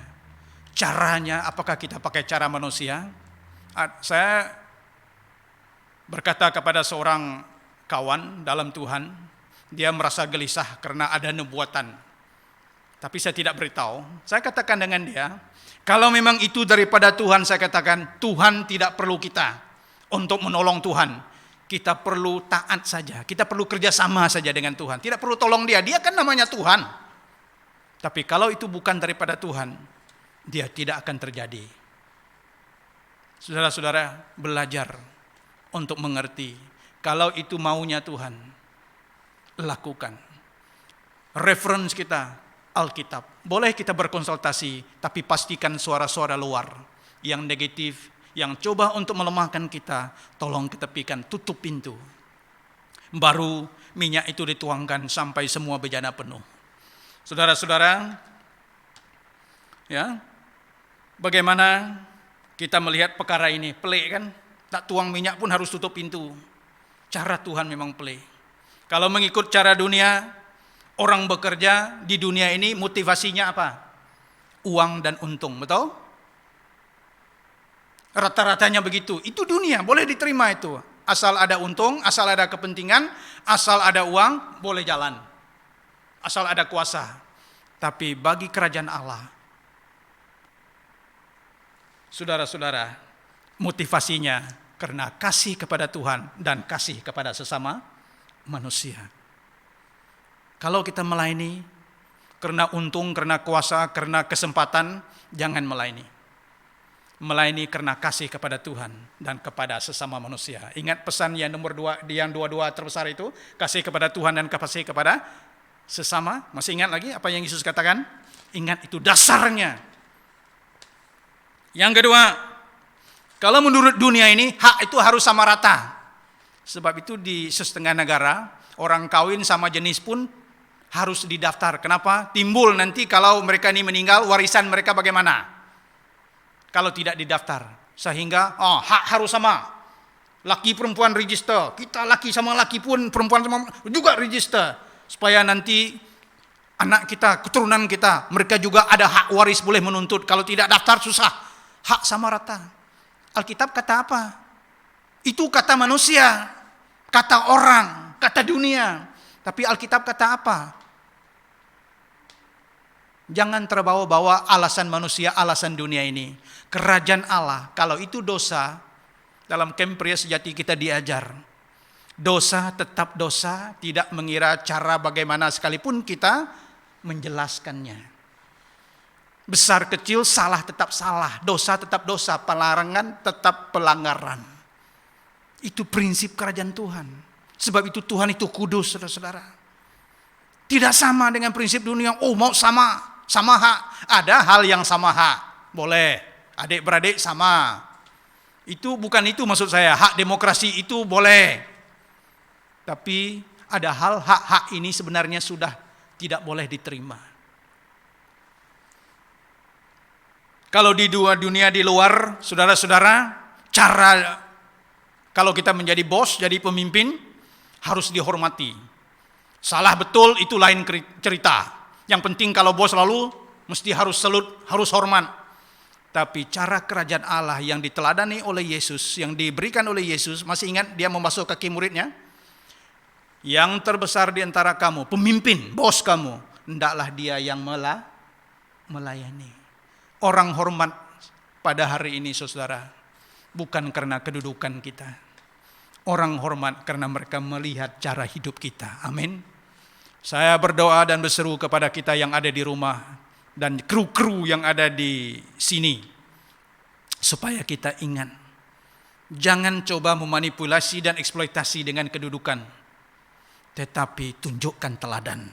caranya, apakah kita pakai cara manusia? Saya berkata kepada seorang kawan dalam Tuhan, dia merasa gelisah karena ada nubuatan. Tapi saya tidak beritahu. Saya katakan dengan dia, kalau memang itu daripada Tuhan, saya katakan, Tuhan tidak perlu kita untuk menolong Tuhan. Kita perlu taat saja. Kita perlu kerjasama saja dengan Tuhan. Tidak perlu tolong dia. Dia kan namanya Tuhan. Tapi kalau itu bukan daripada Tuhan, dia tidak akan terjadi. Saudara-saudara, belajar untuk mengerti. Kalau itu maunya Tuhan, lakukan. Reference kita, Alkitab. Boleh kita berkonsultasi, tapi pastikan suara-suara luar yang negatif, yang coba untuk melemahkan kita, tolong ketepikan, tutup pintu. Baru minyak itu dituangkan sampai semua bejana penuh. Saudara-saudara, ya, bagaimana kita melihat perkara ini? Pelik kan? Tak tuang minyak pun harus tutup pintu. Cara Tuhan memang pelik. Kalau mengikut cara dunia, orang bekerja di dunia ini motivasinya apa? Uang dan untung, betul? Rata-ratanya begitu. Itu dunia, boleh diterima itu. Asal ada untung, asal ada kepentingan, asal ada uang, boleh jalan. Asal ada kuasa. Tapi bagi kerajaan Allah, saudara-saudara, motivasinya karena kasih kepada Tuhan dan kasih kepada sesama manusia. Kalau kita melayani karena untung, karena kuasa, karena kesempatan, jangan melayani. Melayani karena kasih kepada Tuhan dan kepada sesama manusia. Ingat pesan yang nomor 2, yang dua-dua terbesar itu, kasih kepada Tuhan dan kasih kepada sesama. Masih ingat lagi apa yang Yesus katakan? Ingat, itu dasarnya. Yang kedua, kalau menurut dunia ini, hak itu harus sama rata. Sebab itu di setengah negara, orang kawin sama jenis pun harus didaftar. Kenapa? Timbul nanti kalau mereka ini meninggal, warisan mereka bagaimana? Kalau tidak didaftar. Sehingga hak harus sama. Laki perempuan register. Kita laki sama laki pun, perempuan sama juga register. Supaya nanti anak kita, keturunan kita, mereka juga ada hak waris boleh menuntut. Kalau tidak daftar susah. Hak sama rata. Alkitab kata apa? Itu kata manusia. Kata orang. Kata dunia. Tapi Alkitab kata apa? Jangan terbawa-bawa alasan manusia, alasan dunia ini. Kerajaan Allah, kalau itu dosa, dalam camp pria sejati kita diajar. Dosa tetap dosa, tidak mengira cara bagaimana sekalipun kita menjelaskannya. Besar kecil, salah tetap salah, dosa tetap dosa, pelarangan tetap pelanggaran. Itu prinsip kerajaan Tuhan. Sebab itu Tuhan itu kudus, saudara-saudara. Tidak sama dengan prinsip dunia. Mau sama hak. Ada hal yang sama hak. Boleh. Adik-beradik sama. Itu bukan itu maksud saya. Hak demokrasi itu boleh. Tapi ada hal hak-hak ini sebenarnya sudah tidak boleh diterima. Kalau di dunia di luar, saudara-saudara, cara kalau kita menjadi bos, jadi pemimpin, harus dihormati. Salah betul itu lain cerita. Yang penting kalau bos lalu, mesti harus salut, harus hormat. Tapi cara kerajaan Allah yang diteladani oleh Yesus, yang diberikan oleh Yesus, masih ingat dia membasuh kaki muridnya? Yang terbesar di antara kamu, pemimpin, bos kamu, hendaklah dia yang melayani. Orang hormat pada hari ini, saudara, bukan karena kedudukan kita. Orang hormat karena mereka melihat cara hidup kita. Amin. Saya berdoa dan berseru kepada kita yang ada di rumah dan kru-kru yang ada di sini, supaya kita ingat, jangan coba memanipulasi dan eksploitasi dengan kedudukan, tetapi tunjukkan teladan.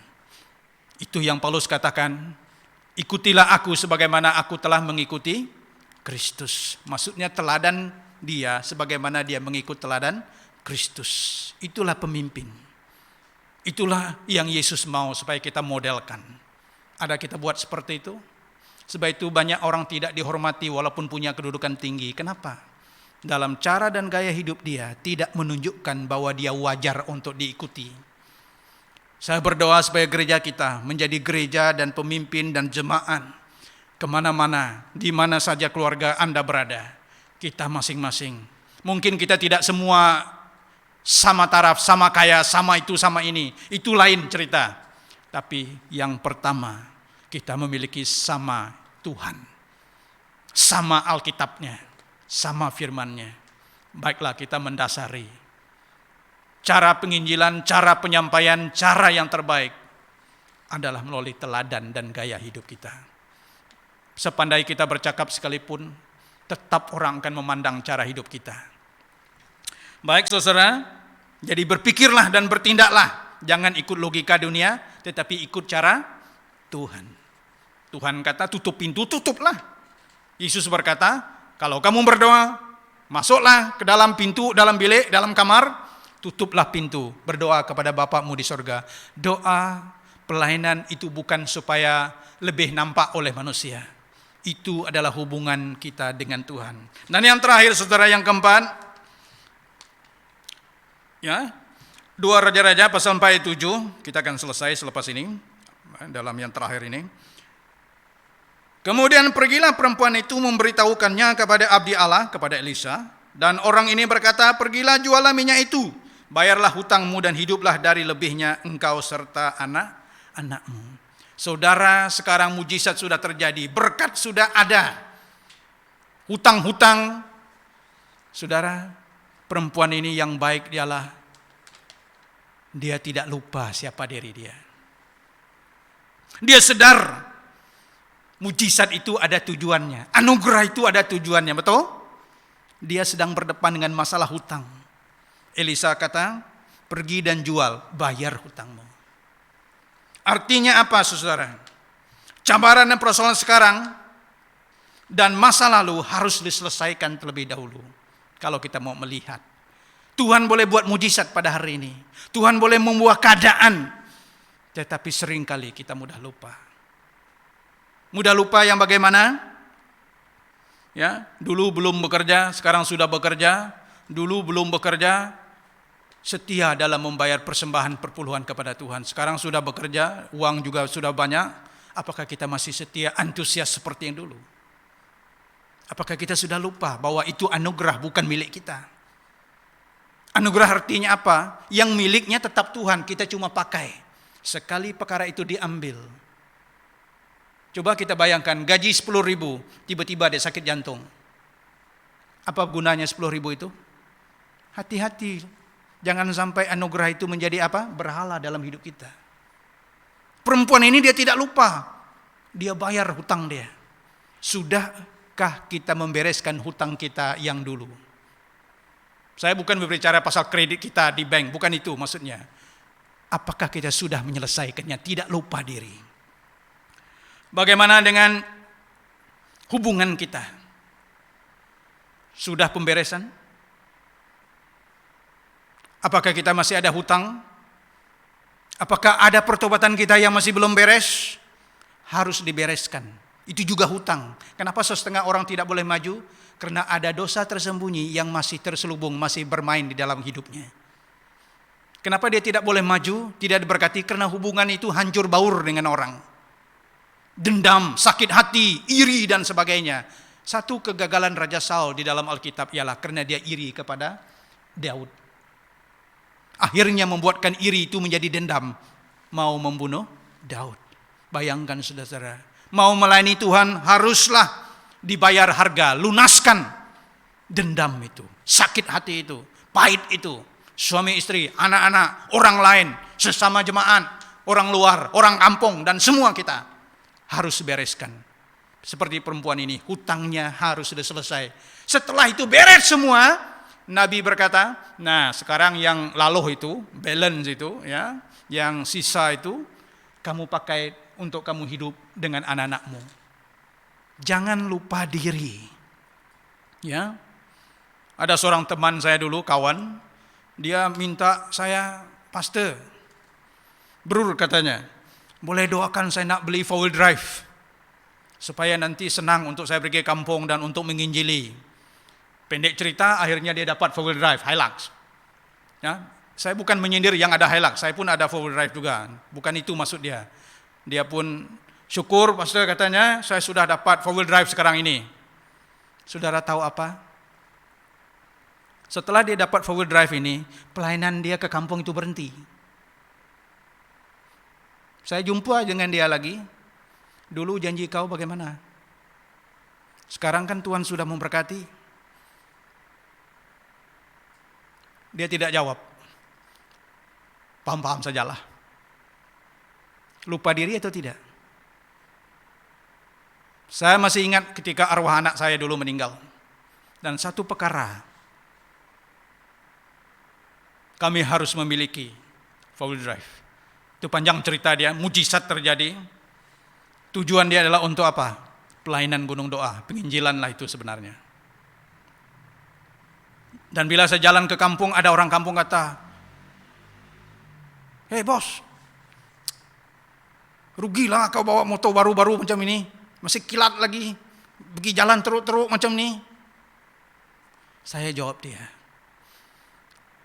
Itu yang Paulus katakan, ikutilah aku sebagaimana aku telah mengikuti Kristus. Maksudnya teladan dia sebagaimana dia mengikut teladan Kristus. Itulah pemimpin. Itulah yang Yesus mau supaya kita modelkan. Ada kita buat seperti itu? Sebab itu banyak orang tidak dihormati walaupun punya kedudukan tinggi. Kenapa? Dalam cara dan gaya hidup dia tidak menunjukkan bahwa dia wajar untuk diikuti. Saya berdoa supaya gereja kita menjadi gereja dan pemimpin dan jemaat kemana-mana, di mana saja keluarga Anda berada. Kita masing-masing. Mungkin kita tidak semua sama taraf, sama kaya, sama itu, sama ini. Itu lain cerita. Tapi yang pertama, kita memiliki sama Tuhan. Sama Alkitabnya, sama firman-Nya. Baiklah kita mendasari. Cara penginjilan, cara penyampaian, cara yang terbaik adalah melalui teladan dan gaya hidup kita. Sepandai kita bercakap sekalipun, tetap orang akan memandang cara hidup kita. Baik saudara, jadi berpikirlah dan bertindaklah. Jangan ikut logika dunia, tetapi ikut cara Tuhan. Tuhan kata tutup pintu, tutuplah. Yesus berkata, kalau kamu berdoa, masuklah ke dalam pintu, dalam bilik, dalam kamar, tutuplah pintu, berdoa kepada Bapakmu di sorga. Doa, pelayanan itu bukan supaya lebih nampak oleh manusia. Itu adalah hubungan kita dengan Tuhan. Dan yang terakhir saudara, yang keempat, ya, 2 Raja-Raja pasal 47, kita akan selesai selepas ini, dalam yang terakhir ini. Kemudian pergilah perempuan itu memberitahukannya kepada abdi Allah, kepada Elisa. Dan orang ini berkata, pergilah jualah minyak itu, bayarlah hutangmu dan hiduplah dari lebihnya engkau serta anak-anakmu. Saudara, sekarang mujizat sudah terjadi, berkat sudah ada. Hutang-hutang, saudara, perempuan ini yang baik dialah, dia tidak lupa siapa diri dia. Dia sadar mujizat itu ada tujuannya, anugerah itu ada tujuannya, betul? Dia sedang berdepan dengan masalah hutang. Elisa kata, pergi dan jual, bayar hutangmu. Artinya apa saudara? Cabaran dan persoalan sekarang dan masa lalu harus diselesaikan terlebih dahulu. Kalau kita mau melihat, Tuhan boleh buat mujizat pada hari ini. Tuhan boleh membuat keadaan. Tetapi seringkali kita mudah lupa. Mudah lupa yang bagaimana? Ya, dulu belum bekerja, sekarang sudah bekerja. Dulu belum bekerja, setia dalam membayar persembahan perpuluhan kepada Tuhan. Sekarang sudah bekerja, uang juga sudah banyak. Apakah kita masih setia, antusias seperti yang dulu? Apakah kita sudah lupa bahwa itu anugerah bukan milik kita? Anugerah artinya apa? Yang miliknya tetap Tuhan, kita cuma pakai. Sekali perkara itu diambil. Coba kita bayangkan, gaji 10.000, tiba-tiba dia sakit jantung. Apa gunanya 10.000 itu? Hati-hati, jangan sampai anugerah itu menjadi apa? Berhala dalam hidup kita. Perempuan ini dia tidak lupa, dia bayar hutang dia. Sudahkah kita membereskan hutang kita yang dulu? Saya bukan berbicara pasal kredit kita di bank, bukan itu maksudnya. Apakah kita sudah menyelesaikannya, tidak lupa diri? Bagaimana dengan hubungan kita? Sudah pemberesan? Apakah kita masih ada hutang? Apakah ada pertobatan kita yang masih belum beres? Harus dibereskan. Itu juga hutang. Kenapa setengah orang tidak boleh maju? Karena ada dosa tersembunyi yang masih terselubung, masih bermain di dalam hidupnya. Kenapa dia tidak boleh maju, tidak diberkati? Karena hubungan itu hancur baur dengan orang. Dendam, sakit hati, iri dan sebagainya. Satu kegagalan Raja Saul di dalam Alkitab ialah karena dia iri kepada Daud. Akhirnya membuatkan iri itu menjadi dendam. Mau membunuh Daud. Bayangkan saudara, mau melayani Tuhan haruslah dibayar harga, lunaskan dendam itu, sakit hati itu, pahit itu. Suami istri, anak-anak, orang lain, sesama jemaat, orang luar, orang kampung, dan semua kita harus bereskan. Seperti perempuan ini, hutangnya harus sudah selesai. Setelah itu beres semua, Nabi berkata, nah sekarang yang laluh itu, balance itu, ya, yang sisa itu, kamu pakai untuk kamu hidup dengan anak-anakmu. Jangan lupa diri. Ya, ada seorang teman saya dulu, kawan, dia minta saya, pastor, bro katanya, boleh doakan saya nak beli 4-wheel drive, supaya nanti senang untuk saya pergi kampung dan untuk menginjili. Pendek cerita, akhirnya dia dapat 4-wheel drive, Hilux. Ya, saya bukan menyindir yang ada Hilux, saya pun ada 4-wheel drive juga. Bukan itu maksud dia. Dia pun syukur, pastor katanya, saya sudah dapat 4-wheel drive sekarang ini. Saudara tahu apa? Setelah dia dapat 4-wheel drive ini, pelayanan dia ke kampung itu berhenti. Saya jumpa dengan dia lagi. Dulu janji kau bagaimana? Sekarang kan Tuhan sudah memberkati. Dia tidak jawab. Paham-paham sajalah. Lupa diri atau tidak? Saya masih ingat ketika arwah anak saya dulu meninggal. Dan satu perkara, kami harus memiliki 4-wheel drive. Itu panjang cerita dia, mujizat terjadi. Tujuan dia adalah untuk apa? Pelayanan gunung doa, penginjilan lah itu sebenarnya. Dan bila saya jalan ke kampung, ada orang kampung kata, "Hei bos, rugilah kau bawa motor baru-baru macam ini, masih kilat lagi, pergi jalan teruk-teruk macam ini." Saya jawab dia,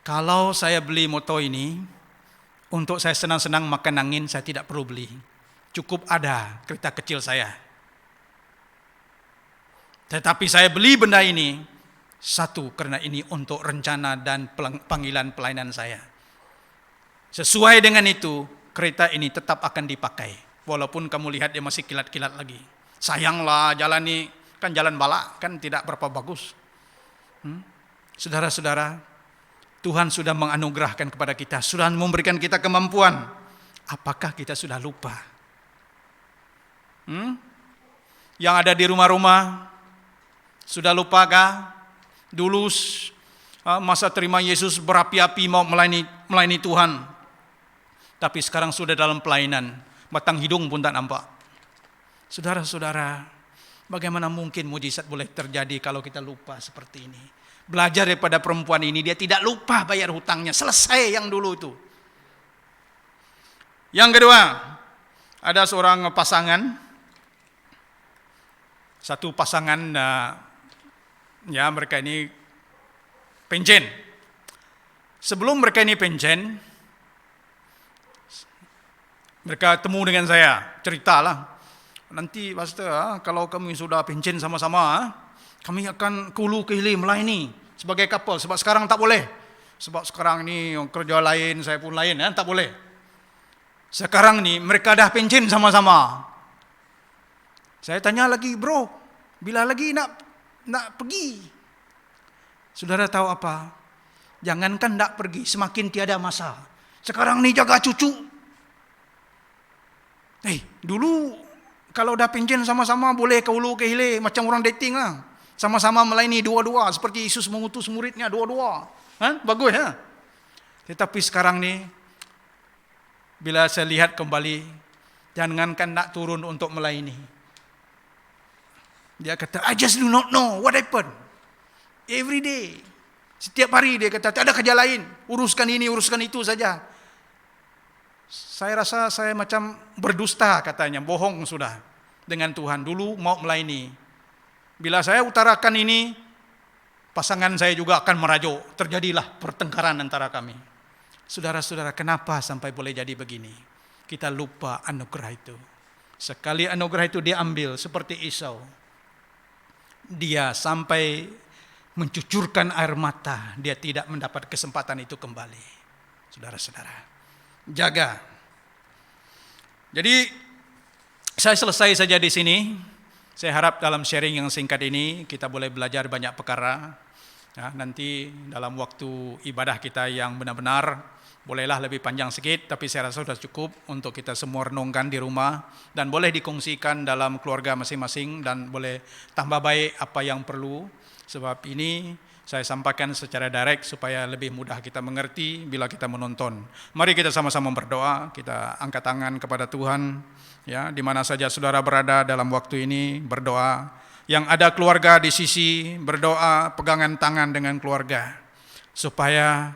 kalau saya beli motor ini, untuk saya senang-senang makan angin, saya tidak perlu beli. Cukup ada kereta kecil saya. Tetapi saya beli benda ini, satu, karena ini untuk rencana dan panggilan pelayanan saya. Sesuai dengan itu, kereta ini tetap akan dipakai. Walaupun kamu lihat dia masih kilat-kilat lagi. Sayanglah jalan ini, kan jalan balak, kan tidak berapa bagus. Saudara-saudara, Tuhan sudah menganugerahkan kepada kita, sudah memberikan kita kemampuan. Apakah kita sudah lupa? Yang ada di rumah-rumah, sudah lupakah? Dulu masa terima Yesus berapi-api mau melayani Tuhan. Tapi sekarang sudah dalam pelayanan, batang hidung pun tak nampak. Saudara-saudara, bagaimana mungkin mujizat boleh terjadi kalau kita lupa seperti ini? Belajar daripada perempuan ini, dia tidak lupa bayar hutangnya, selesai yang dulu itu. Yang kedua, ada seorang pasangan, satu pasangan, ya mereka ini penjen. Sebelum mereka ini penjen, mereka temu dengan saya, ceritalah, nanti pastor, kalau kami sudah penjen sama-sama, kami akan ke hulu ke hilir melayani sebagai couple. Sebab sekarang tak boleh. Sebab sekarang ini kerja lain, saya pun lain, tak boleh. Sekarang ni mereka dah penjen sama-sama. Saya tanya lagi, bro, bila lagi nak pergi? Saudara tahu apa? Jangankan nak pergi, semakin tiada masa. Sekarang ni jaga cucu. Dulu kalau dah penjen sama-sama boleh ke hulu ke hilir macam orang dating lah. Sama-sama melayani dua-dua seperti Yesus mengutus muridnya dua-dua. Bagus ya. Tetapi sekarang ni bila saya lihat kembali, jangankan nak turun untuk melayani. Dia kata, I just do not know what happened. Every day. Setiap hari dia kata, tak ada kerja lain. Uruskan ini, uruskan itu saja. Saya rasa saya macam berdusta katanya, bohong sudah. dengan Tuhan. Dulu mau melayani. Bila saya utarakan ini, pasangan saya juga akan merajuk. Terjadilah pertengkaran antara kami. Saudara-saudara, kenapa sampai boleh jadi begini? Kita lupa anugerah itu. Sekali anugerah itu diambil seperti Esau, dia sampai mencucurkan air mata, dia tidak mendapat kesempatan itu kembali. Saudara-saudara, jaga. Jadi saya selesai saja di sini. Saya harap dalam sharing yang singkat ini kita boleh belajar banyak perkara. Ya, nanti dalam waktu ibadah kita yang benar-benar bolehlah lebih panjang sedikit, tapi saya rasa sudah cukup untuk kita semua renungkan di rumah dan boleh dikongsikan dalam keluarga masing-masing dan boleh tambah baik apa yang perlu. Sebab ini saya sampaikan secara direct supaya lebih mudah kita mengerti bila kita menonton. Mari kita sama-sama berdoa, kita angkat tangan kepada Tuhan. Ya, di mana saja saudara berada dalam waktu ini berdoa. Yang ada keluarga di sisi berdoa, pegangan tangan dengan keluarga. Supaya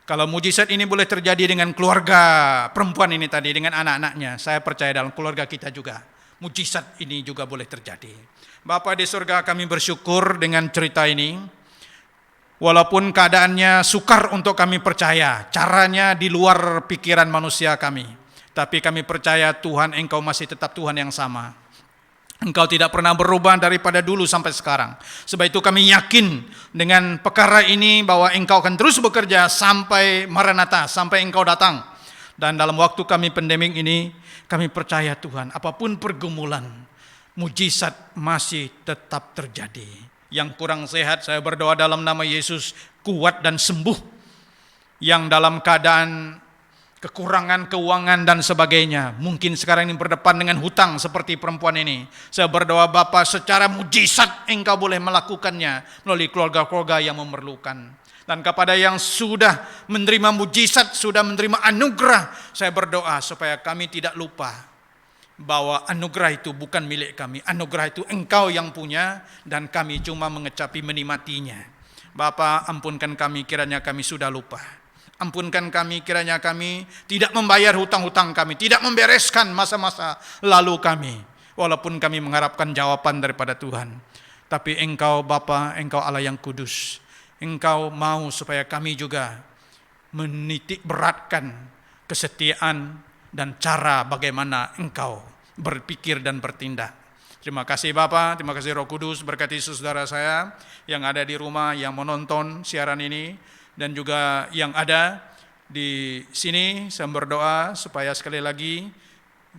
kalau mujizat ini boleh terjadi dengan keluarga perempuan ini tadi, dengan anak-anaknya, saya percaya dalam keluarga kita juga, mujizat ini juga boleh terjadi. Bapa di surga, kami bersyukur dengan cerita ini. Walaupun keadaannya sukar untuk kami percaya, caranya di luar pikiran manusia kami. Tapi kami percaya Tuhan, Engkau masih tetap Tuhan yang sama. Engkau tidak pernah berubah daripada dulu sampai sekarang. Sebab itu kami yakin dengan perkara ini bahwa Engkau akan terus bekerja sampai Maranatha, sampai Engkau datang. Dan dalam waktu kami pandemik ini, kami percaya Tuhan, apapun pergumulan, mujizat masih tetap terjadi. Yang kurang sehat, saya berdoa dalam nama Yesus, kuat dan sembuh. Yang dalam keadaan kekurangan keuangan dan sebagainya, mungkin sekarang ini berdepan dengan hutang seperti perempuan ini, saya berdoa Bapa, secara mujizat Engkau boleh melakukannya melalui keluarga-keluarga yang memerlukan. Dan kepada yang sudah menerima mujizat, sudah menerima anugerah, saya berdoa supaya kami tidak lupa bahwa anugerah itu bukan milik kami, anugerah itu Engkau yang punya dan kami cuma mengecapi menikmatinya. Bapa, ampunkan kami kiranya kami sudah lupa. Ampunkan kami kiranya kami tidak membayar hutang-hutang kami, tidak membereskan masa-masa lalu kami, walaupun kami mengharapkan jawaban daripada Tuhan. Tapi Engkau Bapa, Engkau Allah yang kudus, Engkau mau supaya kami juga menitik beratkan kesetiaan dan cara bagaimana Engkau berpikir dan bertindak. Terima kasih Bapa, terima kasih Roh Kudus, berkati saudara saya yang ada di rumah, yang menonton siaran ini, dan juga yang ada di sini. Saya berdoa supaya sekali lagi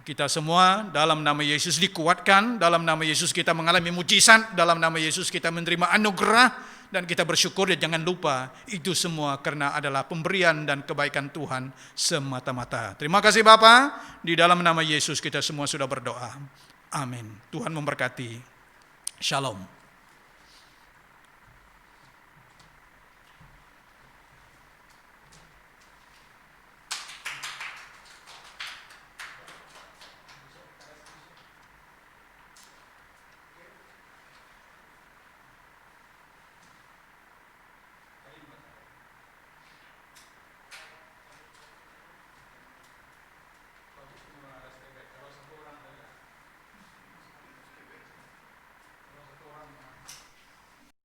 kita semua dalam nama Yesus dikuatkan, dalam nama Yesus kita mengalami mujizat, dalam nama Yesus kita menerima anugerah, dan kita bersyukur dan jangan lupa itu semua karena adalah pemberian dan kebaikan Tuhan semata-mata. Terima kasih Bapa, di dalam nama Yesus kita semua sudah berdoa. Amin. Tuhan memberkati. Shalom.